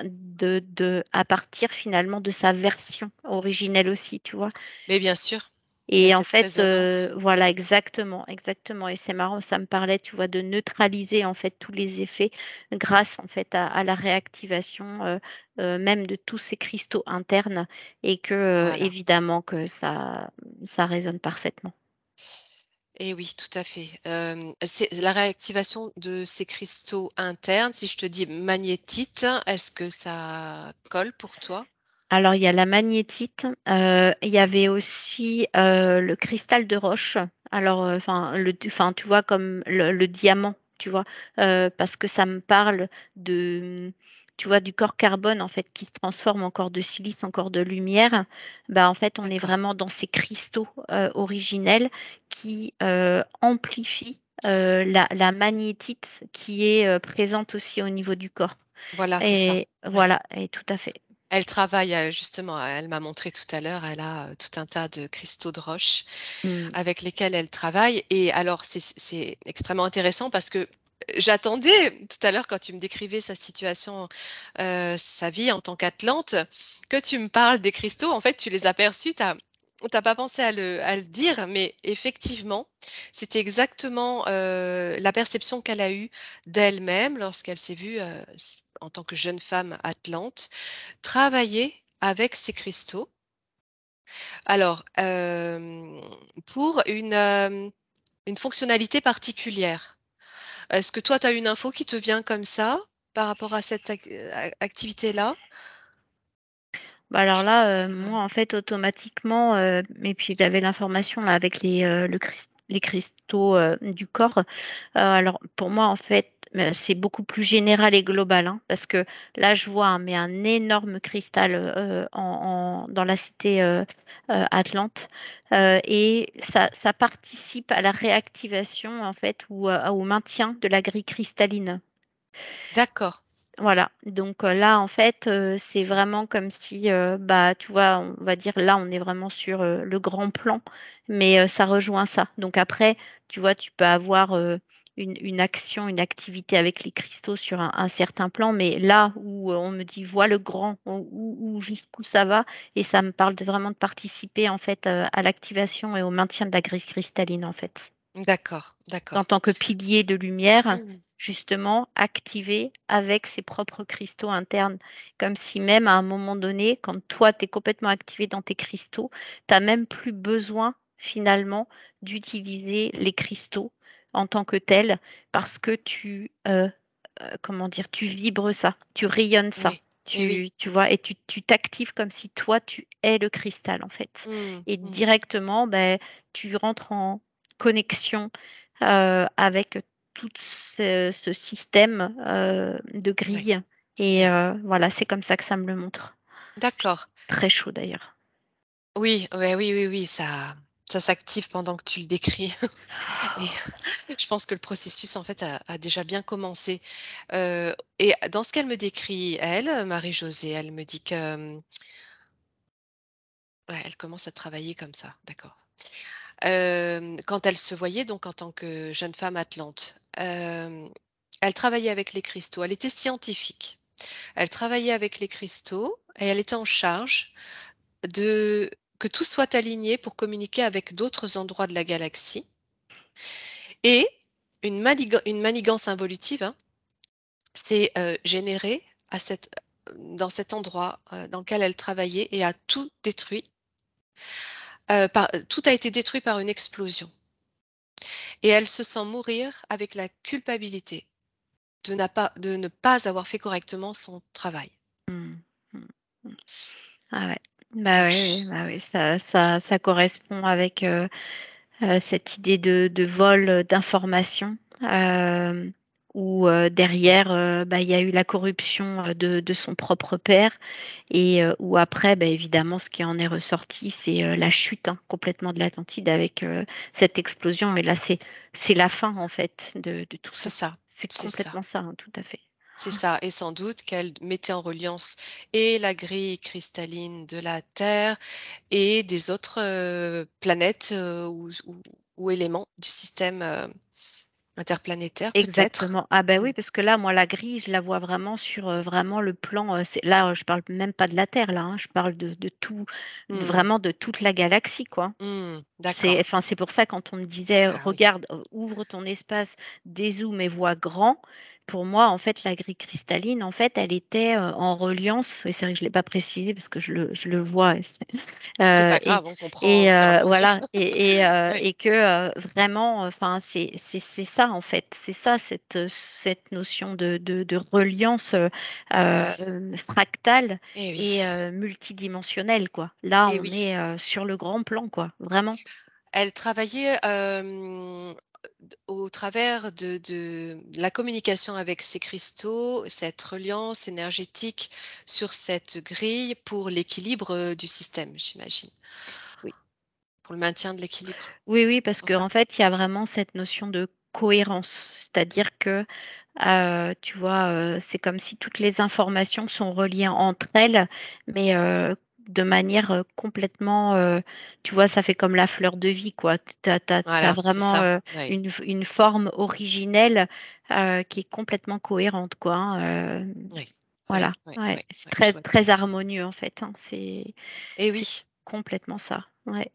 à partir, finalement, de sa version originelle aussi, tu vois? Mais bien sûr. Il y a Et en cette fait, résonance. voilà exactement, exactement et c'est marrant, ça me parlait, tu vois, de neutraliser en fait tous les effets grâce en fait à la réactivation, même de tous ces cristaux internes et que, Voilà. évidemment que ça résonne parfaitement. Et oui, tout à fait. C'est la réactivation de ces cristaux internes, si je te dis magnétite, est-ce que ça colle pour toi? Alors il y a la magnétite, il y avait aussi, le cristal de roche. Alors, enfin tu vois comme le diamant, tu vois? Parce que ça me parle de, tu vois du corps carbone en fait qui se transforme en corps de silice, en corps de lumière. Bah, en fait on est D'accord. vraiment dans ces cristaux, originels qui, amplifient, la magnétite qui est, présente aussi au niveau du corps Voilà, c'est ça. et Ouais. voilà et tout à fait. Elle travaille, justement, elle m'a montré tout à l'heure, elle a, tout un tas de cristaux de roche Mmh. avec lesquels elle travaille et alors c'est extrêmement intéressant parce que j'attendais tout à l'heure quand tu me décrivais sa situation, sa vie en tant qu'Atlante, que tu me parles des cristaux. En fait, tu les as perçus, tu as pas pensé à le dire, mais effectivement, c'était exactement, la perception qu'elle a eue d'elle-même lorsqu'elle s'est vue, en tant que jeune femme Atlante, travailler avec ces cristaux. Alors, pour une fonctionnalité particulière. Est-ce que toi, tu as une info qui te vient comme ça, par rapport à cette activité-là? Bah, alors Je te là, dis, moi, en fait, automatiquement, et puis j'avais l'information là avec les cristaux, du corps. Alors pour moi, en fait, c'est beaucoup plus général et global, hein, parce que là, je vois, mais un énorme cristal, dans la cité, Atlante, et ça participe à la réactivation, en fait, ou, au maintien de la grille cristalline. d'accord, Voilà, donc là, en fait, c'est c'est vraiment comme si, bah, tu vois, on va dire là, on est vraiment sur, le grand plan, mais ça rejoint ça. Donc après, tu vois, tu peux avoir, une action, une activité avec les cristaux sur un certain plan, mais là où, on me dit: «Vois le grand», où jusqu'où ça va et ça me parle de vraiment de participer, en fait, à l'activation et au maintien de la grille cristalline, en fait. d'accord, En d'accord. tant que pilier de lumière, Mmh. justement, activé avec ses propres cristaux internes. Comme si même à un moment donné, quand toi, tu es complètement activé dans tes cristaux, tu as même plus besoin finalement d'utiliser les cristaux en tant que tels parce que comment dire? Tu vibres ça, tu rayonnes ça. Oui, et oui. Tu vois? Et tu t'actives comme si toi, tu es le cristal, en fait. Mmh, Et mmh. directement, beh, tu rentres en connexion, avec tout ce système, de Oui, grille et oui. voilà, c'est comme ça que ça me le montre. D'accord. Très chaud d'ailleurs. Oui, ouais, oui, oui, oui, ça s'active pendant que tu le décris et je pense que le processus, en fait, a déjà bien commencé, et dans ce qu'elle me décrit, elle, Marie-Josée, elle me dit que, ouais, elle commence à travailler comme ça, d'accord. Quand elle se voyait donc en tant que jeune femme atlante, elle travaillait avec les cristaux. Elle était scientifique. Elle travaillait avec les cristaux et elle était en charge de que tout soit aligné pour communiquer avec d'autres endroits de la galaxie et une manigance involutive, hein, s'est, générée dans cet endroit, dans lequel elle travaillait et a tout détruit, tout a été détruit par une explosion. Et elle se sent mourir avec la culpabilité de ne pas avoir fait correctement son travail. Mmh. Mmh. Mmh. Ah ouais. Bah, Donc oui, oui, bah, oui, ça correspond avec, cette idée de vol, d'informations, où, derrière, bah, il y a eu la corruption, de son propre père et où après, bah, évidemment, ce qui en est ressorti, c'est, la chute, hein, complètement de l'Atlantide avec, cette explosion et là, c'est la fin, en fait, de tout c'est ça. ça, C'est c'est ça, complètement ça, hein, tout à fait. c'est ça et sans doute qu'elle mettait en reliance et la grille cristalline de la Terre et des autres, planètes, ou éléments du système, Interplanétaire peut-être? Exactement. Ah ben Mmh. oui, parce que là, moi, la grille, je la vois vraiment sur, vraiment le plan, c'est là, je parle même pas de la Terre là, hein, je parle de tout, Mmh. vraiment de toute la galaxie, quoi. Mmh. C'est D'accord. enfin, c'est pour ça quand on me disait: Ah oui. «Regarde, ouvre ton espace, dézoome et vois grand». Pour moi, en fait, la grille cristalline, en fait, elle était, en reliance, et c'est vrai que je l'ai pas précisé parce que je le vois, et c'est C'est pas et grave, on comprend au fur et à mesure. voilà, Oui. et que, vraiment, enfin, c'est ça, en fait. C'est ça, cette notion de reliance, fractale Eh et oui. multidimensionnelle, quoi. Là, Eh on oui. est, sur le grand plan, quoi, vraiment. Elle travaillait, d au travers de la communication avec ces cristaux, cette reliance énergétique sur cette grille pour l'équilibre, du système, j'imagine? Oui. Pour le maintien de l'équilibre? Oui, oui, parce Sur ça? qu'en fait, il y a vraiment cette notion de cohérence. C'est-à-dire que, tu vois, c'est comme si toutes les informations sont reliées entre elles, mais de manière, complètement, tu vois, ça fait comme la fleur de vie, quoi. Tu as Voilà, c'est vraiment, ça. Oui. une forme originelle, qui est complètement cohérente, quoi, hein, Oui. Oui, voilà, oui, ouais. oui, C'est oui, je très vois tout très à fait. harmonieux, en fait, hein. Eh C'est oui. complètement ça, ouais.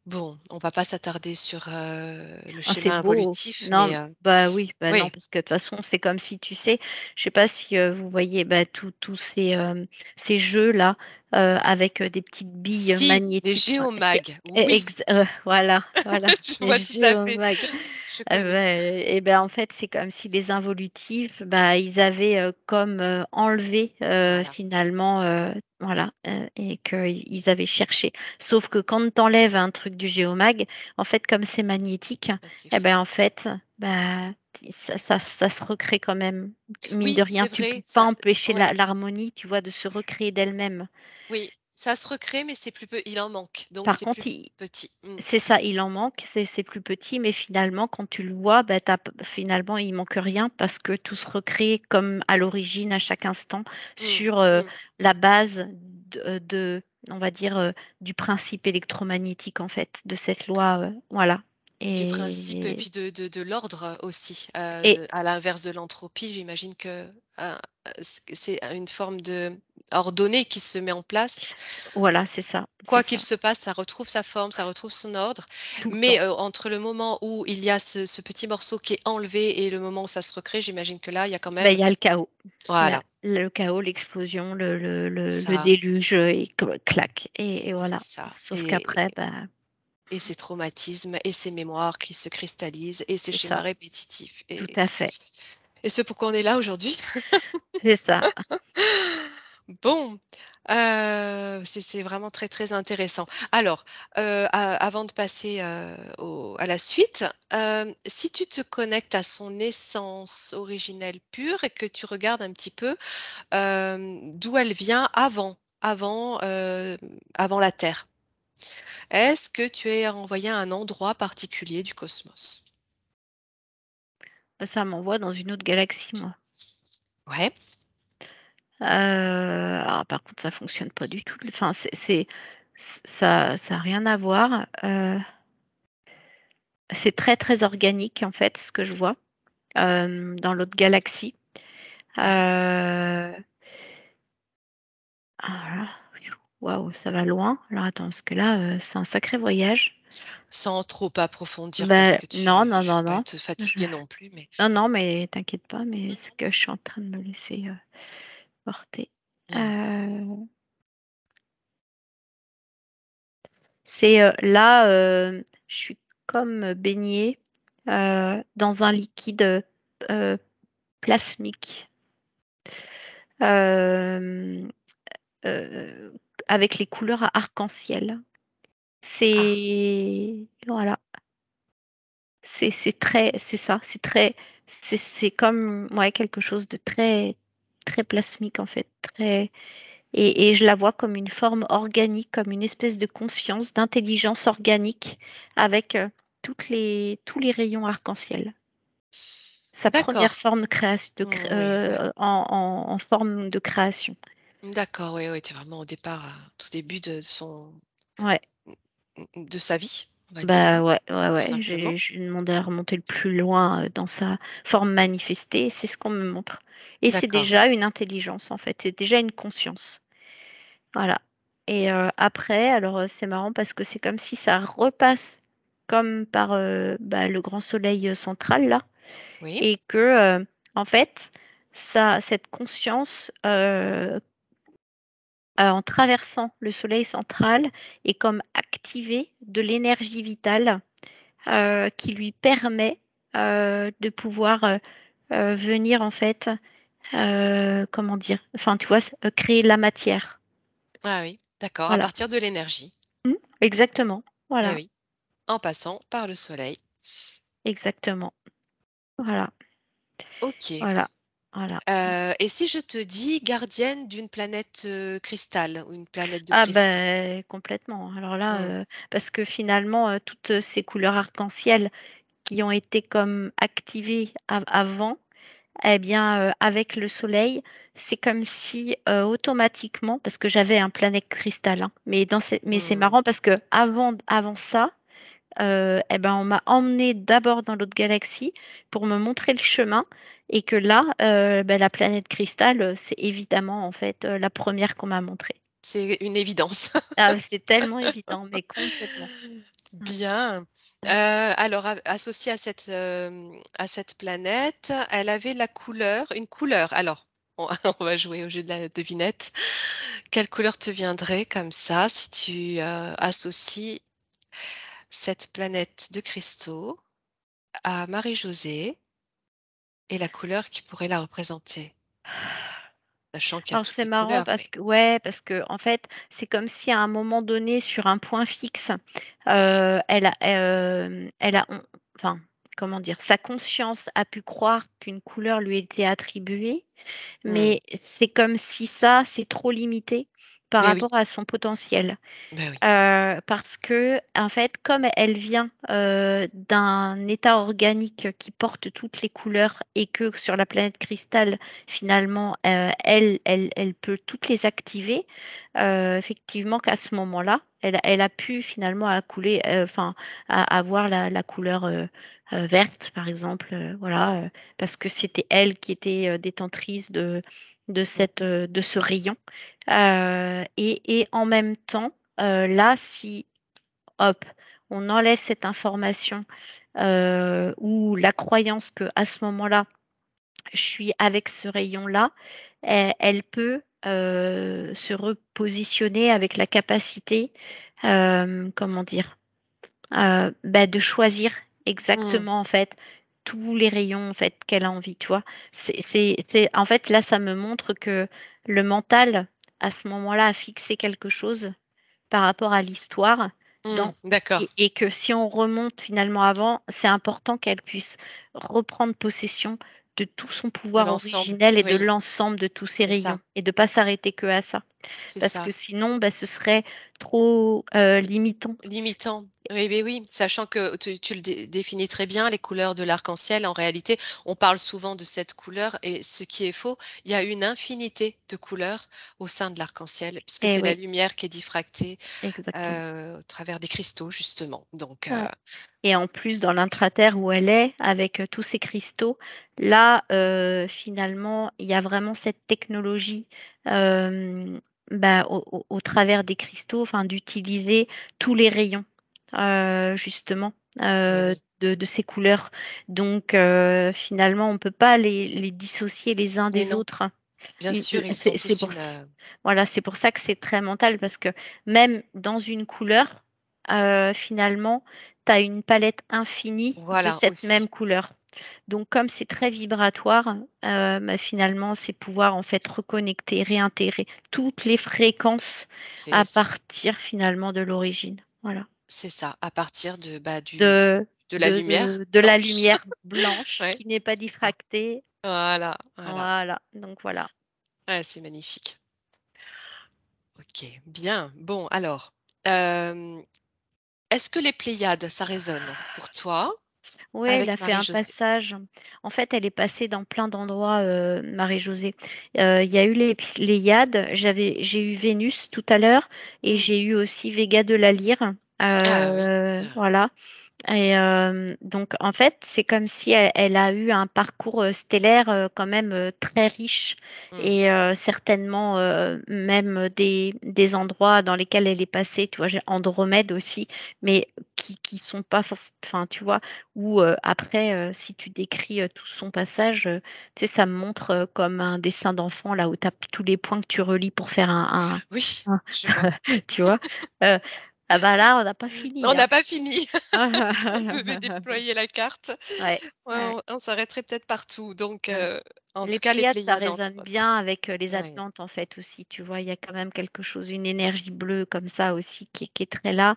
Bon, on va pas s'attarder sur, le Ah, c'est schéma beau. involutif, Non, mais, bah, oui, bah, non, oui. parce que de toute façon, c'est comme si, tu sais, je sais pas si, vous voyez, bah, tous ces jeux-là, avec, des petites billes Si, les magnétiques, géomags, oui, voilà, voilà, je les vois tout à fait, géomags. je Ah connais. ouais, et ben, en fait, c'est comme si les involutifs, bah, ils avaient, comme, enlevé, Voilà, finalement, voilà, et qu'ils avaient cherché. Sauf que quand tu enlèves un truc du géomag, en fait, comme c'est magnétique, bah, c'est et fou. ben, en fait, bah, ça se recrée quand même. Mine de Oui, rien, c'est tu peux vrai, pas ça empêcher oui, l'harmonie, tu vois, de se recréer d'elle-même. oui, ça se recrée, mais c'est plus il en manque, donc Par c'est contre, plus i petit. Mmh, c'est ça, il en manque, c'est plus petit, mais finalement, quand tu le vois, bah, finalement, il manque rien parce que tout se recrée comme à l'origine, à chaque instant, mmh, sur, mmh. la base on va dire, du principe électromagnétique, en fait, de cette loi, voilà, Du principe et et puis de l'ordre aussi, et à l'inverse de l'entropie, j'imagine que, c'est une forme de ordonnée qui se met en place. voilà, c'est ça, c'est Quoi qu'il ça, se passe, ça retrouve sa forme, ça retrouve son ordre, tout le mais, temps. entre le moment où il y a ce petit morceau qui est enlevé et le moment où ça se recrée, j'imagine que là, il y a quand Bah, même il y a le chaos. voilà, Le chaos, l'explosion, c'est le ça, déluge, et clac, et c'est voilà. ça Sauf qu'après, bah, et ces traumatismes et ces mémoires qui se cristallisent et ces c'est schémas ça, répétitifs tout à fait. et ce pourquoi on est là aujourd'hui. C'est ça. Bon, c'est vraiment très, très intéressant. Alors, avant de passer, au à la suite, si tu te connectes à son essence originelle pure et que tu regardes un petit peu, d'où elle vient avant la Terre. Est-ce que tu es renvoyé à un endroit particulier du cosmos? Bah, ça m'envoie dans une autre galaxie, moi. Ouais, Alors par contre, ça fonctionne pas du tout. Enfin, ça a rien à voir. C'est très, très organique, en fait, ce que je vois, dans l'autre galaxie. ouais. Heu, alors là, waouh, ça va loin. Alors attends, parce que là, c'est un sacré voyage. Sans trop approfondir parce Bah, que non, non, je veux non, pas non. te Je fatiguer non plus, mais Non, non, mais t'inquiète pas, mais c'est que je suis en train de me laisser, porter. mmh. Heu, c'est, là, je suis comme baignée, dans un liquide, heu, plasmique, hem, heu, avec les couleurs arc-en-ciel. Ah, Voilà, c'est ça, c'est comme, ouais, quelque chose de très, très plasmique, en fait, très. Et je la vois comme une forme organique, comme une espèce de conscience, d'intelligence organique avec, tous les rayons arc-en-ciel. Sa première d'accord. forme création de cré Oui, ouais. en forme de création. D'accord, oui, oui, tu es vraiment au départ, tout début de son Ouais, de sa vie. on va dire, Bah, ouais, ouais, tout ouais, simplement. j'ai demandé à remonter le plus loin, dans sa forme manifestée, c'est ce qu'on me montre et c'est D'accord. déjà une intelligence, en fait, c'est déjà une conscience. Voilà et après alors, c'est marrant parce que c'est comme si ça repasse comme par, bah, le grand soleil, central là Oui. et que, en fait, ça cette conscience, en traversant le soleil central est comme activée de l'énergie vitale, qui lui permet, de pouvoir, venir en fait, comment dire? Enfin, tu vois, créer la matière. Ah oui, d'accord, à Voilà. partir de l'énergie. Mmh, exactement. Eh Voilà, oui, en passant par le soleil. exactement. Voilà, OK. voilà, voilà. Et si je te dis gardienne d'une planète, cristal ou une planète de Ah cristaux? ben complètement. Alors là, Mmh. parce que finalement, toutes, ces couleurs arc-en-ciel qui ont été comme activées avant, eh bien, avec le soleil, c'est comme si, automatiquement parce que j'avais un planète cristal, hein, mais c'est Mmh. marrant parce qu'avant ça, et ben, on m'a emmenée d'abord dans l'autre galaxie pour me montrer le chemin et que là, bah, la planète cristal, c'est évidemment, en fait, la première qu'on m'a montrée. C'est une évidence. Ah, c'est tellement évident, mais complètement. Ouais, Bien. ouais. Alors associée à cette planète, elle avait la couleur une couleur. Alors, on on va jouer au jeu de la devinette. Quelle couleur te viendrait comme ça si tu, associes cette planète de cristaux à Marie-Josée et la couleur qui pourrait la représenter? Sachant qu'il y a Alors toutes c'est les marrant couleurs, parce mais que ouais, parce que en fait, c'est comme si à un moment donné, sur un point fixe, elle a enfin, comment dire? Sa conscience a pu croire qu'une couleur lui était attribuée, mmh, mais c'est comme si ça, c'est trop limité par mais oui, rapport à son potentiel. bah, oui. Parce que en fait, comme elle vient, d'un état organique qui porte toutes les couleurs et que sur la planète cristal, finalement, elle peut toutes les activer, effectivement qu'à ce moment-là, elle a pu finalement accouler, enfin, avoir la couleur, verte, par exemple, voilà, parce que c'était elle qui était, détentrice Mmh. de ce rayon. Et en même temps, là, si, hop, on enlève cette information, ou la croyance que à ce moment-là, je suis avec ce rayon-là, elle peut, se repositionner avec la capacité, comment dire? Bah, de choisir Mmh, exactement, en fait, tous les rayons, en fait, qu'elle a envie, tu vois? C'est en fait, là, ça me montre que le mental, à ce moment-là, a fixé quelque chose par rapport à l'histoire mmh, dans d'accord. et que si on remonte finalement avant, c'est important qu'elle puisse reprendre possession de tout son De pouvoir l'ensemble, originel et de oui, l'ensemble de tous ses c'est rayons ça, et de pas s'arrêter que à ça. c'est Parce ça. que sinon, bah, ce serait trop, limitant. Limitant. Oui, beh, oui, sachant que tu le définis très bien, les couleurs de l'arc-en-ciel, en réalité, on parle souvent de cette couleur et ce qui est faux, il y a une infinité de couleurs au sein de l'arc-en-ciel puisque Eh c'est la oui, lumière qui est diffractée, exactement. au travers des cristaux justement, donc Ouais. Et en plus, dans l'intraterre où elle est, avec, tous ces cristaux, là, finalement, il y a vraiment cette technologie, bah, au travers des cristaux, enfin, d'utiliser tous les rayons, justement, eh oui. de ces couleurs. Donc, finalement, on ne peut pas les dissocier les uns Mais des non, autres. bien sûr, ils ont C'est tous pour une, ç Voilà, c'est pour ça que c'est très mental parce que même dans une couleur, finalement, tu as une palette infinie de voilà cette même aussi, couleur. Donc comme c'est très vibratoire, bah, finalement, c'est pouvoir, en fait, reconnecter, réintégrer toutes les fréquences c'est à ça, partir, finalement, de l'origine. Voilà. c'est ça, à partir de, bah, du De de la lumière de la blanche. lumière blanche Ouais, qui n'est pas c'est ça. diffractée. Voilà, voilà. Voilà, donc voilà. Ouais, c'est magnifique. OK, bien. Bon alors, hem, est-ce que les Pléiades, ça résonne pour toi Ouais, elle a avec fait un Marie-Josée? passage. En fait, elle est passée dans plein d'endroits, Marie-Josée. Il y a eu les Pléiades, j'ai eu Vénus tout à l'heure et Mmh, j'ai eu aussi Vega de la Lyre. Ah oui. Voilà. Et donc en fait, c'est comme si elle a eu un parcours, stellaire, quand même, très riche Mmh. et certainement, même des endroits dans lesquels elle est passée, tu vois? J'ai Andromède aussi, mais qui sont pas enfin, tu vois? Où, après, si tu décris, tout son passage, tu sais, ça me montre, comme un dessin d'enfant là où tu as tous les points que tu relis pour faire Oui, un je vois. tu vois? Heu, ah bah là, on n'a pas On fini, hein. n'a pas fini. Si on devait déployer la carte, Ouais, ouais, ouais. on s'arrêterait peut-être partout. Donc, Ouais. en Les tout cas, les Pléiades, ça Pléiades, entre résonne autres. bien avec, les Ouais. Atlantes, en fait, aussi, tu vois? Il y a quand même quelque chose, une énergie bleue comme ça aussi qui est très là,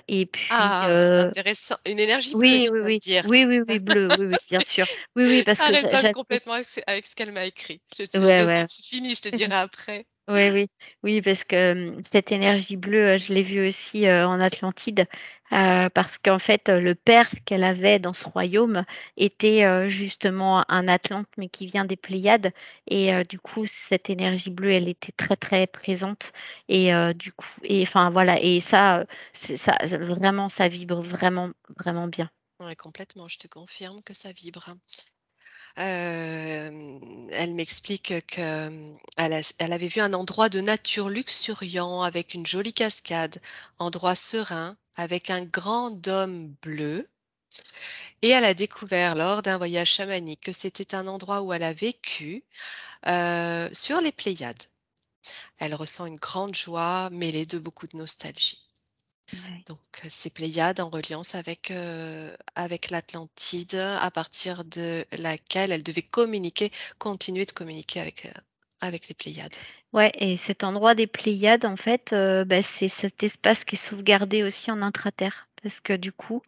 et puis, Ah, c'est intéressant. Une énergie bleue, oui, tu oui, vas me oui. dire. Oui, oui, oui, bleu, oui, oui, bien C'est sûr. Oui, oui, parce ça que résonne j'attire complètement avec ce qu'elle m'a écrit. ouais, ouais. J'ai fini, je te dirai après. Oui, oui. Oui, parce que, cette énergie bleue, je l'ai vue aussi, en Atlantide, parce qu'en fait, le père qu'elle avait dans ce royaume était, justement un Atlante, mais qui vient des Pléiades et du coup, cette énergie bleue, elle était très, très présente et du coup et enfin, voilà et ça, c'est ça vraiment, ça vibre vraiment, vraiment bien. Ouais, complètement, je te confirme que ça vibre. Elle m'explique que, elle avait vu un endroit de nature luxuriant avec une jolie cascade, endroit serein avec un grand dôme bleu, et elle a découvert lors d'un voyage chamanique que c'était un endroit où elle a vécu, sur les Pléiades. Elle ressent une grande joie mêlée de beaucoup de nostalgie. Ouais. Donc, ces Pléiades en reliance avec l'Atlantide, à partir de laquelle elle devait continuer de communiquer avec les Pléiades. Ouais et cet endroit des Pléiades, en fait, bah, c'est cet espace qui est sauvegardé aussi en intraterre parce que du coup,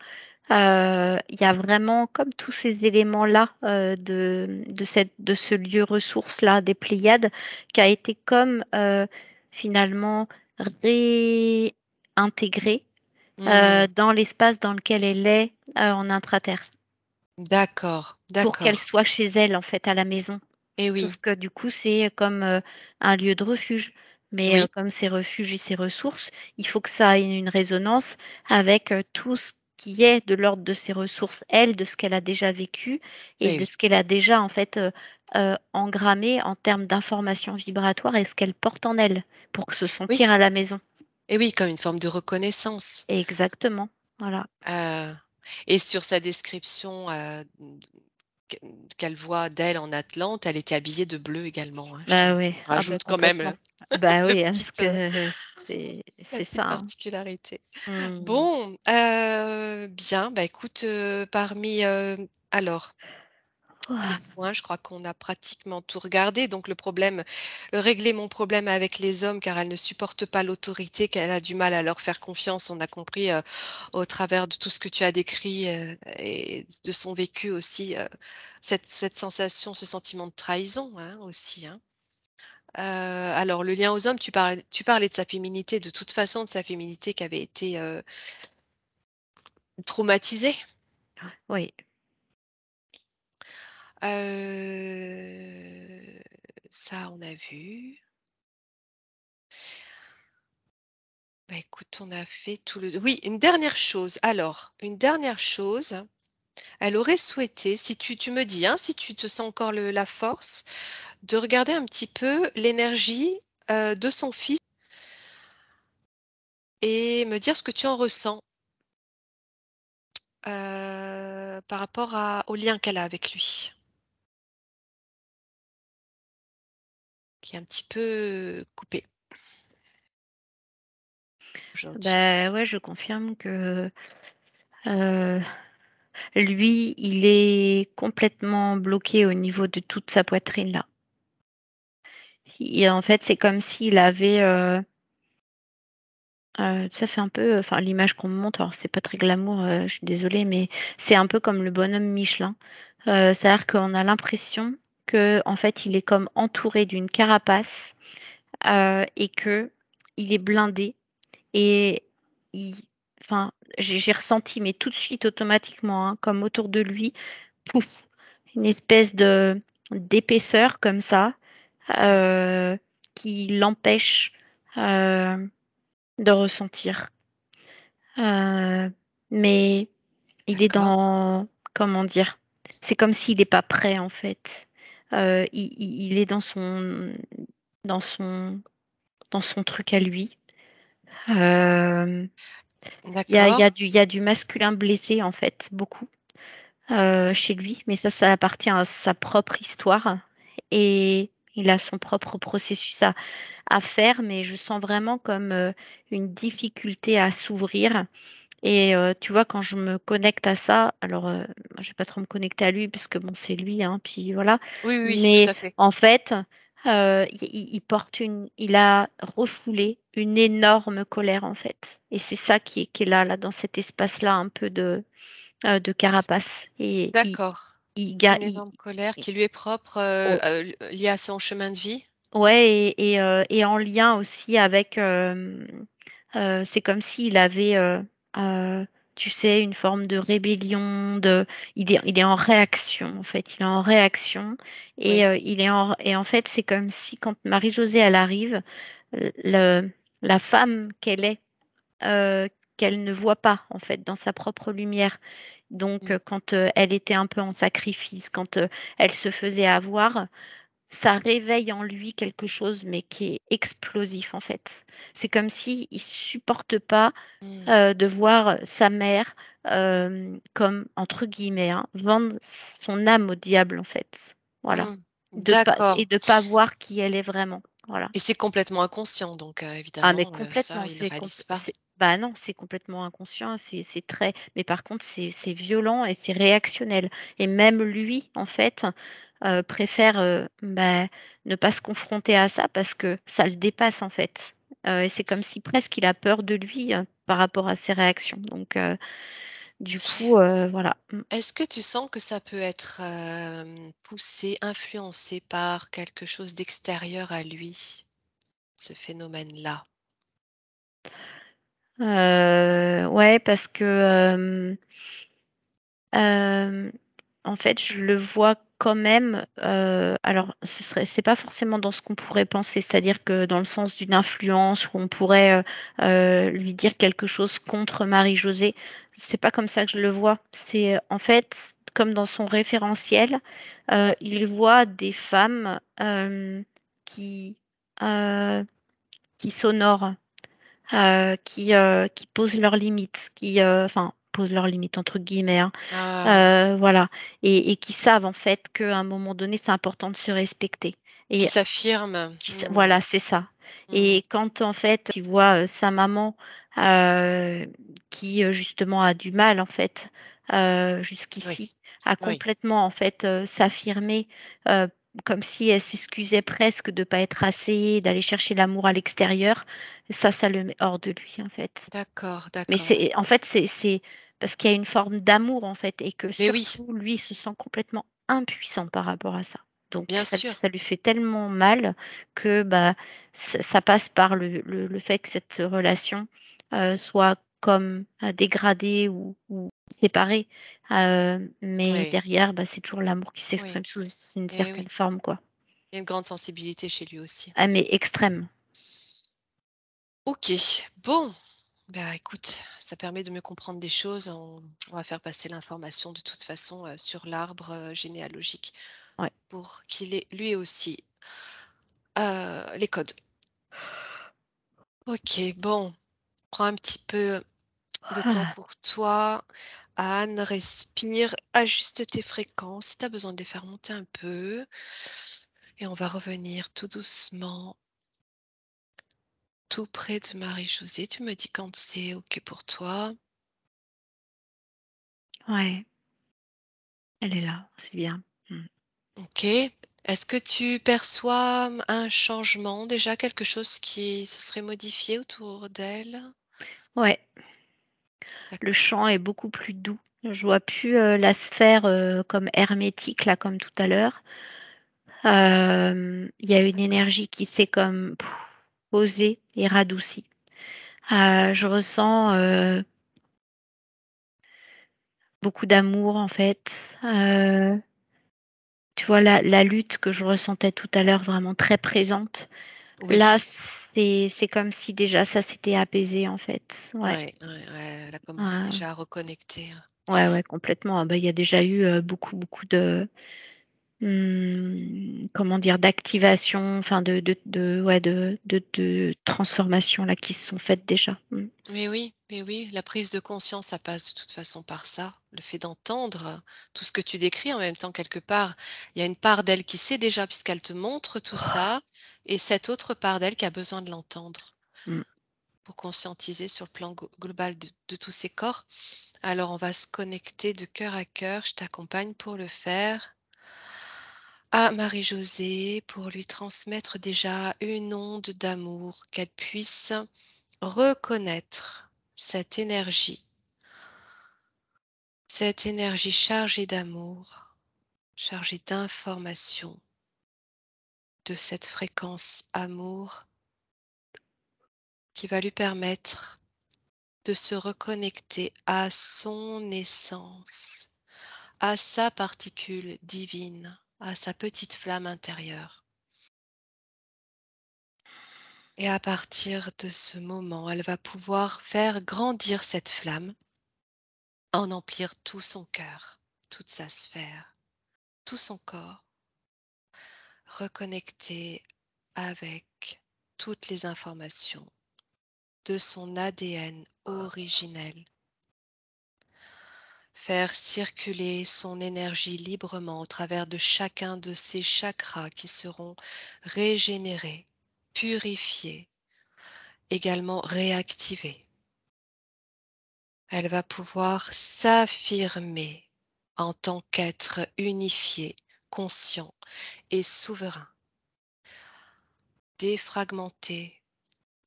il y a vraiment comme tous ces éléments-là, de ce lieu ressource-là des Pléiades qui a été comme, finalement réintégré, Mmh. dans l'espace dans lequel elle est, en intraterre. D'accord, Pour qu'elle d'accord. soit chez elle, en fait, à la maison. Et Sauf oui, que du coup, c'est comme, un lieu de refuge. Mais, oui, comme ces refuges et ces ressources, il faut que ça ait une résonance avec, tout ce qui est de l'ordre de ses ressources, elle, de ce qu'elle a déjà vécu et et de oui, ce qu'elle a déjà en fait, engrammé en termes d'informations vibratoires et ce qu'elle porte en elle, pour se oui, sentir à la maison. et oui, comme une forme de reconnaissance. Exactement, voilà. Heu et sur sa description, qu qu'elle voit d'elle en Atlante, elle était habillée de bleu également, hein. Je te Bah, oui, ah bah, rajoute quand même complètement. Bah, le oui, hein, petit, parce que la c'est petite ça, hein. particularité. Mmh. Bon, bien, bah, écoute, parmi, alors les points, je crois qu'on a pratiquement tout regardé. Donc régler mon problème avec les hommes car elle ne supporte pas l'autorité, qu'elle a du mal à leur faire confiance. On a compris, au travers de tout ce que tu as décrit, et de son vécu aussi, cette sensation, ce sentiment de trahison, hein, aussi, hein. Alors le lien aux hommes, tu parlais de sa féminité, de toute façon, de sa féminité qui avait été, traumatisée. Oui. Ça, on a vu. Bah, écoute, on a fait tout le oui, une dernière chose. Alors, une dernière chose, elle aurait souhaité, si tu me dis, hein, si tu te sens encore la force, de regarder un petit peu l'énergie, de son fils et me dire ce que tu en ressens, par rapport au lien qu'elle a avec lui, qui est un petit peu coupé aujourd'hui. Bah, ouais, je confirme que, heu, lui, il est complètement bloqué au niveau de toute sa poitrine là. Et en fait, c'est comme s'il avait, ça fait un peu, enfin l'image qu'on me montre, alors c'est pas très glamour, je suis désolée, mais c'est un peu comme le bonhomme Michelin. C'est-à-dire qu'on a l'impression que en fait, il est comme entouré d'une carapace, et que il est blindé. Et il enfin, j'ai ressenti, mais tout de suite automatiquement, hein, comme autour de lui, pouf, une espèce d'épaisseur comme ça, heu, qui l'empêche, de ressentir. heu, mais il est D'accord, dans comment dire? C'est comme s'il est pas prêt, en fait. Il est dans son dans son truc à lui. Hem, d'accord, il y a du masculin blessé, en fait, beaucoup, chez lui, mais ça appartient à sa propre histoire et il a son propre processus à faire, mais je sens vraiment comme, une difficulté à s'ouvrir et tu vois, quand je me connecte à ça, alors, je vais pas trop me connecter à lui parce que bon, c'est lui, hein, puis voilà. oui, oui, oui, tout Mais à fait. en fait, il porte il a refoulé une énorme colère, en fait et c'est ça qui est là, dans cet espace-là un peu de carapace et D'accord. il ga Une énorme colère il qui lui est propre, o liée à son chemin de vie? ouais et en lien aussi avec, c'est comme s'il avait, heu, tu sais, une forme de rébellion, il est en réaction, en fait. Il est en réaction et Oui. il est et en fait, c'est comme si quand Marie-Josée, elle arrive, le la femme qu'elle est, heu, qu'elle ne voit pas, en fait, dans sa propre lumière. Donc, Mmh. quand, elle était un peu en sacrifice, quand, elle se faisait avoir, ça réveille en lui quelque chose, mais qui est explosif, en fait. C'est comme s'il supporte pas, Mmh. de voir sa mère, comme entre guillemets, hein, «vendre son âme au diable», en fait. Voilà. Mmh. D'accord, De pas voir qui elle est vraiment. Voilà. et c'est complètement inconscient donc Ah mais évidemment, ça, complètement, il ne réalise pas. c'est bah non, c'est complètement inconscient, c'est très mais par contre c'est violent et c'est réactionnel et même lui, en fait, préfère, bah, ne pas se confronter à ça parce que ça le dépasse, en fait, et c'est comme si presque il a peur de lui, par rapport à ses réactions donc du coup, voilà. Mmh. Est-ce que tu sens que ça peut être, poussé, influencé par quelque chose d'extérieur à lui, ce phénomène-là? Ouais parce que, Hem, en fait, je le vois quand même, alors c'est pas forcément dans ce qu'on pourrait penser, c'est-à-dire que dans le sens d'une influence où on pourrait, lui dire quelque chose contre Marie-Josée. C'est pas comme ça que je le vois. C'est, en fait, comme dans son référentiel, il voit des femmes, qui, heu, qui s'honorent. Qui posent leurs limites, enfin, «posent leurs limites» entre guillemets, hein, Ah, voilà et qui savent en fait qu'à un moment donné, c'est important de se respecter qui et s'affirme. qui s Mmh. voilà, c'est ça Mmh. et quand en fait, il voit, sa maman, heu, qui, justement a du mal en fait, Oui, jusqu'ici, à oui, complètement en fait, s'affirmer, heu, comme si elle s'excusait presque de pas être assez, d'aller chercher l'amour à l'extérieur, ça le met hors de lui en fait. d'accord, Mais d'accord. c'est en fait, c'est parce qu'il y a une forme d'amour, en fait et que Mais oui, surtout lui, il se sent complètement impuissant par rapport à ça. Donc bien sûr. ça lui fait tellement mal que, bah, ça passe par le fait que cette relation, soit comme, dégradée ou séparée, mais Oui, derrière, bah, c'est toujours l'amour qui oui, s'exprime sous une et certaine oui. forme, quoi. Il y a une grande sensibilité chez lui aussi. Ah mais extrême. OK, bon, bah, écoute, ça permet de mieux comprendre les choses. On va faire passer l'information de toute façon, sur l'arbre, généalogique Ouais. pour qu'il ait lui aussi, les codes. OK, bon, prends un petit peu de temps Ah, pour toi. Anne, respire, ajuste tes fréquences si tu as besoin de les faire monter un peu et on va revenir tout doucement, tout près de Marie-Josée. Tu me dis quand c'est OK pour toi? ouais, elle est là, c'est bien. Mmh. OK. Est-ce que tu perçois, un changement déjà, quelque chose qui se serait modifié autour d'elle? Ouais. Le D'accord, champ est beaucoup plus doux. Je vois plus, la sphère, comme hermétique là, comme tout à l'heure. Il y a une d'accord. énergie qui s'est comme posée et radoucie. Je ressens, beaucoup d'amour en fait. Tu vois la lutte que je ressentais tout à l'heure vraiment très présente, Là, Oui. c'est comme si déjà ça s'était apaisé, en fait. Ouais. Ouais, ouais, ouais, elle a commencé Ah, déjà à reconnecter. ouais, ouais, complètement. Ah bah, il y a déjà eu, beaucoup, beaucoup de, comment dire? D'activation, enfin de ouais, de transformations là qui se sont faites déjà. Mmh. Mais oui, la prise de conscience, ça passe de toute façon par ça. Le fait d'entendre tout ce que tu décris en même temps, quelque part, il y a une part d'elle qui sait déjà puisqu'elle te montre tout ça, et cette autre part d'elle qui a besoin de l'entendre Mmh. pour conscientiser sur le plan global de tous ces corps. Alors, on va se connecter de cœur à cœur. Je t'accompagne pour le faire. À Marie-Josée, pour lui transmettre déjà une onde d'amour, qu'elle puisse reconnaître cette énergie chargée d'amour, chargée d'information, de cette fréquence amour qui va lui permettre de se reconnecter à son essence, à sa particule divine, à sa petite flamme intérieure. Et à partir de ce moment, elle va pouvoir faire grandir cette flamme, en emplir tout son cœur, toute sa sphère, tout son corps, reconnecter avec toutes les informations de son ADN originel, faire circuler son énergie librement au travers de chacun de ses chakras qui seront régénérés, purifiés, également réactivés. Elle va pouvoir s'affirmer en tant qu'être unifié, conscient et souverain, défragmenter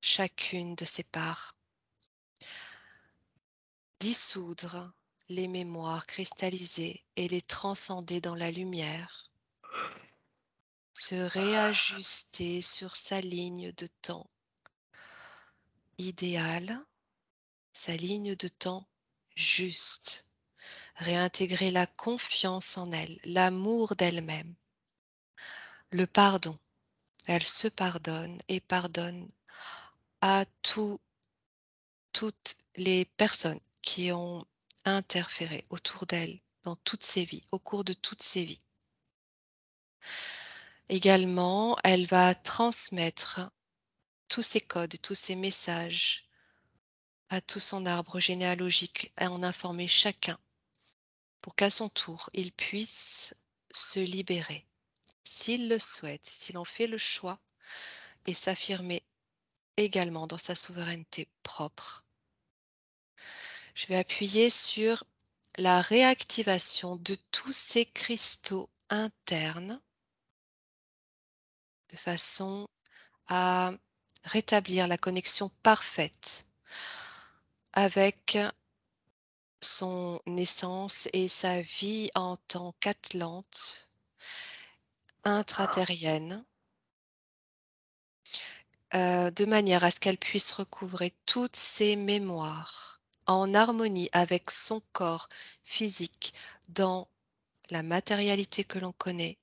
chacune de ses parts, dissoudre les mémoires cristallisées et les transcender dans la lumière, se réajuster sur sa ligne de temps idéale, sa ligne de temps juste, réintégrer la confiance en elle, l'amour d'elle-même, le pardon. Elle se pardonne et pardonne à toutes les personnes qui ont interféré autour d'elle dans toutes ses vies, au cours de toutes ses vies. Également, elle va transmettre tous ces codes, tous ces messages à tout son arbre généalogique et en informer chacun pour qu'à son tour, il puisse se libérer, s'il le souhaite, s'il en fait le choix, et s'affirmer également dans sa souveraineté propre. Je vais appuyer sur la réactivation de tous ces cristaux internes de façon à rétablir la connexion parfaite avec son essence et sa vie en tant qu'atlante intraterrienne, de manière à ce qu'elle puisse recouvrer toutes ses mémoires en harmonie avec son corps physique dans la matérialité que l'on connaît,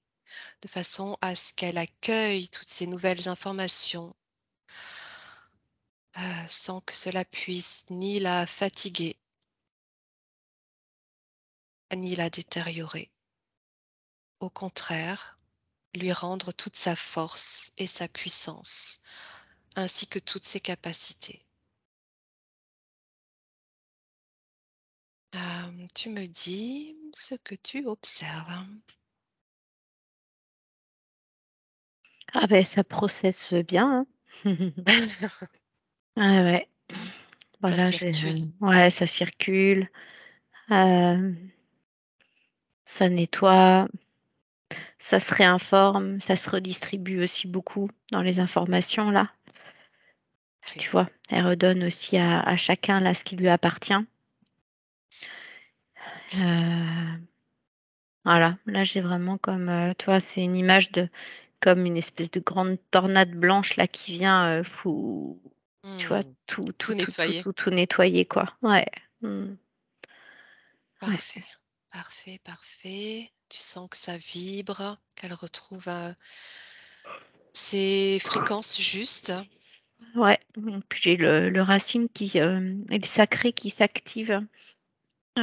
de façon à ce qu'elle accueille toutes ces nouvelles informations, sans que cela puisse ni la fatiguer, ni la détériorer. Au contraire, lui rendre toute sa force et sa puissance, ainsi que toutes ses capacités. Tu me dis ce que tu observes. Ah beh, ça processe bien, hein. Ouais, ouais. Ça Voilà, circule. ouais, ça circule, hem, ça nettoie, ça se réinforme, ça se redistribue aussi beaucoup dans les informations là, tu OK. vois? Elle redonne aussi à chacun là ce qui lui appartient. Heu, voilà, là j'ai vraiment comme, tu vois, c'est une image de comme une espèce de grande tornade blanche là qui vient, fou tu vois? Mmh. Tout tout Tout tout tout nettoyer. tout tout nettoyer quoi. Ouais. Mmh. Ouais. Parfait, parfait, parfait. Tu sens que ça vibre, qu'elle retrouve, C'est fréquence juste. Ouais, puis j'ai le racine qui, et le sacré qui s'active.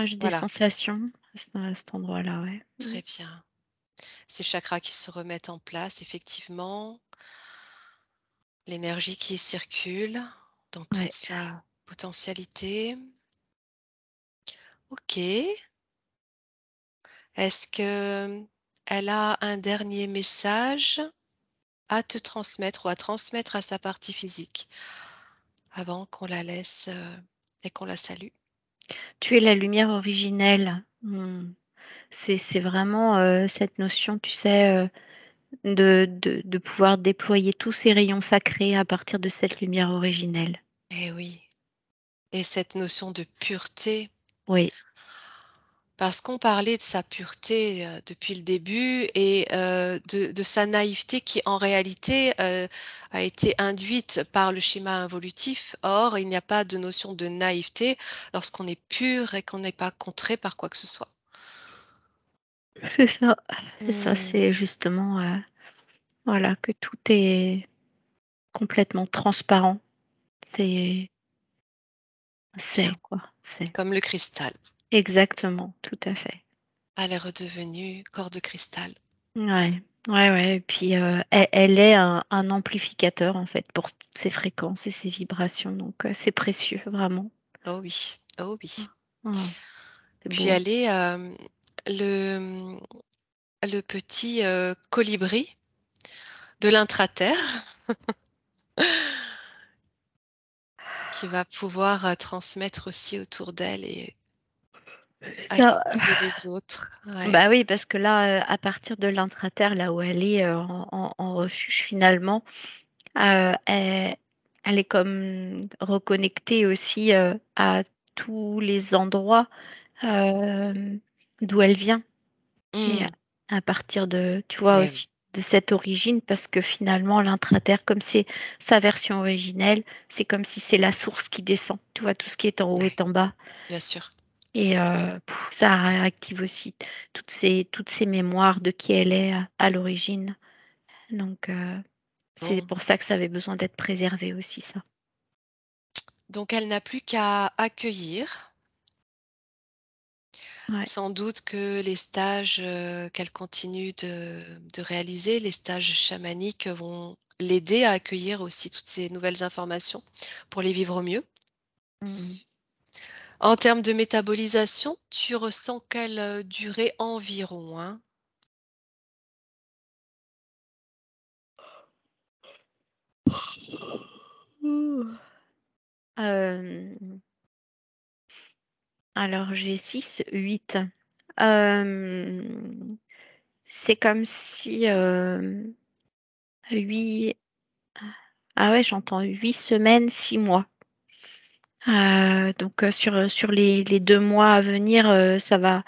J'ai des Voilà, sensations à cet endroit-là, ouais. très bien. Ces chakras qui se remettent en place, effectivement. L'énergie qui circule dans toute Ouais. sa potentialité. OK. Est-ce que elle a un dernier message à te transmettre ou à transmettre à sa partie physique avant qu'on la laisse, et qu'on la salue? Tu es la lumière originelle. C'est vraiment, cette notion, tu sais, de pouvoir déployer tous ces rayons sacrés à partir de cette lumière originelle. Eh oui, et cette notion de pureté, Oui, parce qu'on parlait de sa pureté, depuis le début et de sa naïveté qui en réalité, a été induite par le schéma involutif. Or, il n'y a pas de notion de naïveté lorsqu'on est pur et qu'on n'est pas contré par quoi que ce soit. c'est ça. C'est ça, Mmh, c'est justement, voilà, que tout est complètement transparent. C'est bien, c'est quoi, c'est comme le cristal. exactement, tout à fait. Elle est redevenue corps de cristal. Ouais, ouais, ouais et puis, elle est un amplificateur, en fait, pour toutes ces fréquences et ces vibrations donc c'est précieux, vraiment. Oh oui, oh oui. Mmh, c'est Puis beau. elle est, le, le petit, colibri de l'intraterre qui va pouvoir, transmettre aussi autour d'elle et C'est ça. activer les autres. Ouais. Bah, oui, parce que là, à partir de l'intraterre, là où elle est, en refuge finalement, elle est comme reconnectée aussi, à tous les endroits, hem, d'où elle vient et Mmh. à partir de tu vois Eh oui, aussi de cette origine parce que finalement l'intraterre comme c'est sa version originelle, c'est comme si c'est la source qui descend, tu vois? Tout ce qui est en haut ouais, est en bas. bien sûr. Et ça réactive aussi toutes ces mémoires de qui elle est à l'origine. Donc c'est Bon, pour ça que ça avait besoin d'être préservé aussi ça. donc elle n'a plus qu'à accueillir. Ouais. Sans doute que les stages, qu'elle continue de réaliser, les stages chamaniques vont l'aider à accueillir aussi toutes ces nouvelles informations pour les vivre au mieux. Mmh. En termes de métabolisation, tu ressens quelle, durée environ, hein? Ouh. Hem, alors j'ai 6, 8. Hem, c'est comme si, 8 ah ouais j'entends 8 semaines, 6 mois. Donc sur les 2 mois à venir, ça va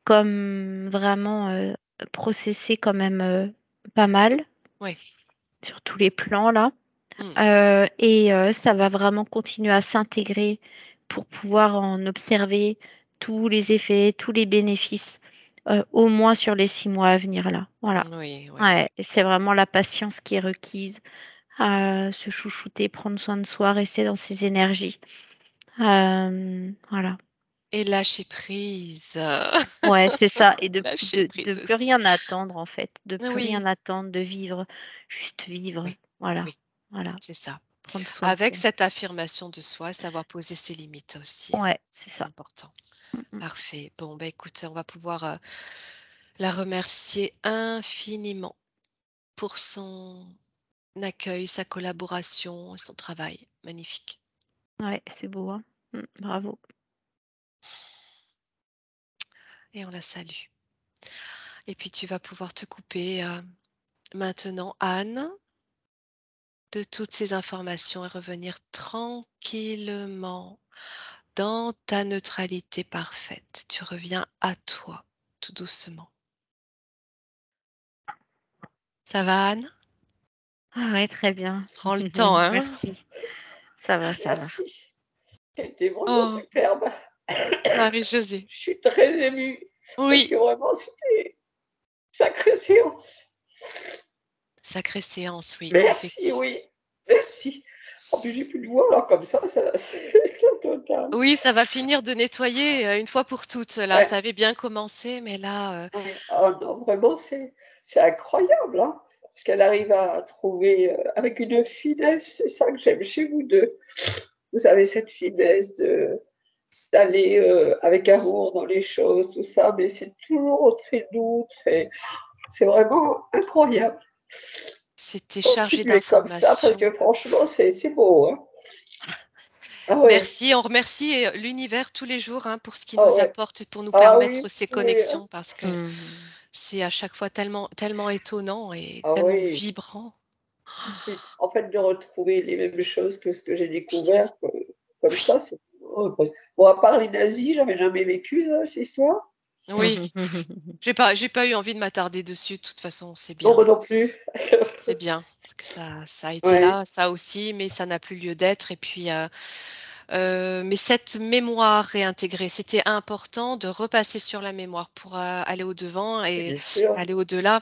comme vraiment, processer quand même, pas mal, Oui. sur tous les plans là, Mmh. et ça va vraiment continuer à s'intégrer pour pouvoir en observer tous les effets, tous les bénéfices, au moins sur les 6 mois à venir là, voilà. Oui, oui, Ouais oui. et c'est vraiment la patience qui est requise, se chouchouter, prendre soin de soi, rester dans ses énergies, voilà. Et lâcher prise. Ouais, c'est ça et de Lâcher de prise plus aussi. rien attendre en fait, de plus rien Oui, attendre, de vivre, juste vivre, oui, voilà, oui, voilà, c'est ça. prendre soin de Avec soi. cette affirmation de soi, savoir poser ses limites aussi, Ouais, c'est c'est ça. important. Mmh mh. Parfait. Bon, bah, écoute, on va pouvoir, la remercier infiniment pour son accueil, sa collaboration, son travail magnifique Ouais, c'est beau, hein. Bravo. et on la salue. Et puis tu vas pouvoir te couper, maintenant, Anne, de toutes ces informations et revenir tranquillement dans ta neutralité parfaite. Tu reviens à toi, tout doucement. Ça va, Anne? Ah ouais, très bien. Prends le temps, hein? Merci. Ça va, ça va. Merci, c'était vraiment Oh, superbe. Marie-Josée. Je suis très émue parce Oui, que vraiment c'était une sacrée séance. Sacrée séance, oui, Merci, effectivement. oui. Merci. En plus, j'ai plus de voix, alors comme ça, c'est le total. Oui, ça va finir de nettoyer, une fois pour toutes, là. Ouais, Ça avait bien commencé, mais là, ouais. Oh non, vraiment, c'est incroyable, hein. Parce qu'elle arrive à trouver avec une finesse, c'est ça que j'aime chez vous deux. Vous avez cette finesse d'aller avec amour dans les choses, tout ça, mais c'est toujours très doux, très. C'est vraiment incroyable. c'était chargé Continuez comme ça, parce d'informations. que franchement, c'est beau, hein. Ah ouais, Merci, on remercie, l'univers tous les jours, hein, pour ce qu'il ah nous ouais. apporte, pour nous Ah permettre oui, ces oui, connexions parce que Mmh. c'est à chaque fois tellement étonnant et ah tellement oui. vibrant. Puis, en fait, de retrouver les mêmes choses que ce que j'ai Oui, découvert, comme oui, ça, c'est. Oh, bon, à part les nazis, j'avais jamais vécu ça, cette histoire. oui. J'ai pas eu envie de m'attarder dessus, de toute façon, Non, moi non plus. c'est bien que ça a été Ouais, là, ça aussi, mais ça n'a plus lieu d'être et puis, mais cette mémoire réintégrée, c'était important de repasser sur la mémoire pour, aller au-devant et bien sûr. aller au-delà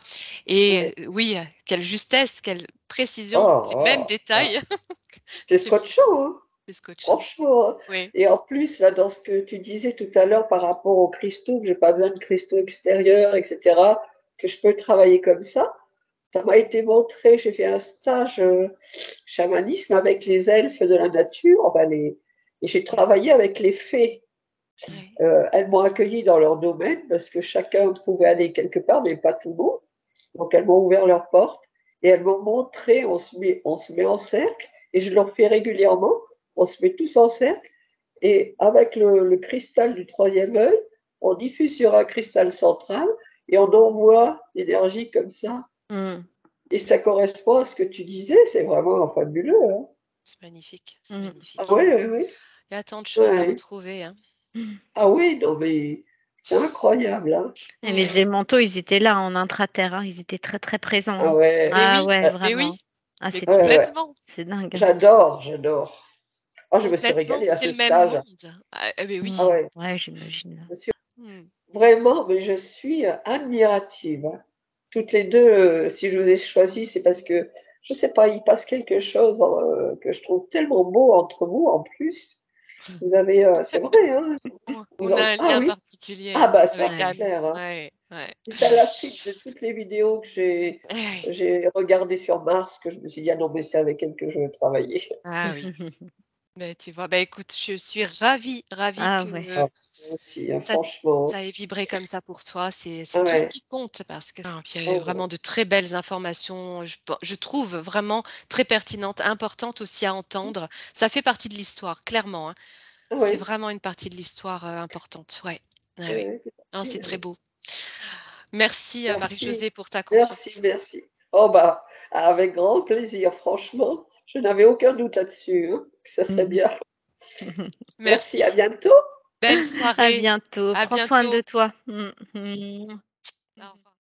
et Ouais. oui, quelle justesse, quelle précision, les mêmes Oh, détails. c'est C'est fou, scotchant, hein, c'est scotchant. franchement, hein. Oui, Et en plus, là, dans ce que tu disais tout à l'heure par rapport aux cristaux, que j'ai pas besoin de cristaux extérieurs, etc., que je peux travailler comme ça m'a été montré. J'ai fait un stage chamanisme avec les elfes de la nature, et j'ai travaillé avec les fées. oui, Elles m'ont accueilli dans leur domaine parce que chacun pouvait aller quelque part, mais pas tout le monde. Donc elles m'ont ouvert leurs portes et elles m'ont montré, on se met en cercle et je leur fais régulièrement, on se met tous en cercle et avec le cristal du troisième œil, on diffuse sur un cristal central et on envoie l'énergie comme ça. Mmh. Et ça correspond à ce que tu disais, c'est vraiment fabuleux, hein. c'est magnifique, c'est Mmh. Ah magnifique. oui, oui, oui. Il y a tant de choses à Ouais. retrouver, hein. Ah oui, non mais c'est incroyable, hein. Et les Mmh. élémentaux, ils étaient là en intraterre, hein, ils étaient très, très présents, Ah hein. ouais. Mais Ah oui, ouais, Euh, mais vraiment. oui, Ah, mais c'était ouais, ouais. complètement, c'est dingue, hein. J'adore, j'adore. Ah, je me suis complètement, régalée à c'est ce le même stage. monde. Ah, beh, Ah oui. Mmh. ouais, Ouais, j'imagine. je suis Mmh. vraiment, mais je suis admirative, hein. Toutes les deux, si je vous ai choisi, c'est parce que, je sais pas, il passe quelque chose que je trouve tellement beau entre vous en plus. Vous avez, c'est vrai, hein. On a un Ah lien oui, particulier, ah hein, bah ça avec c'est Ouais. Anne. clair, hein. Ouais, ouais. C'est à la suite de toutes les vidéos que Ouais. j'ai regardées sur Mars que je me suis dit, ah non, mais c'est avec elle que je veux travailler. Ah oui, mais tu vois? Bah, écoute, je suis ravie Ah ouais. que Ah, moi aussi, hein, ça franchement. ça ait vibré comme ça pour toi. C'est tout ce Ouais. qui compte parce que enfin, puis il y a eu Oh, vraiment de très belles informations, je trouve vraiment très pertinentes, importantes aussi à entendre. Ça fait partie de l'histoire, clairement, hein. ah C'est oui, vraiment une partie de l'histoire, importante. Ouais. Ouais, oui, oui. oui, tout à Non, c'est fait, très oui. beau. Merci, Merci, Marie-Josée pour ta merci, confiance. merci. Oh bah, avec grand plaisir, franchement. Je n'avais aucun doute là-dessus, hein, que ça serait Mmh. bien. Merci, à Merci. bientôt. Belle À soirée. bientôt. À Prends soin de bientôt. toi. Mmh. Mmh. Au revoir.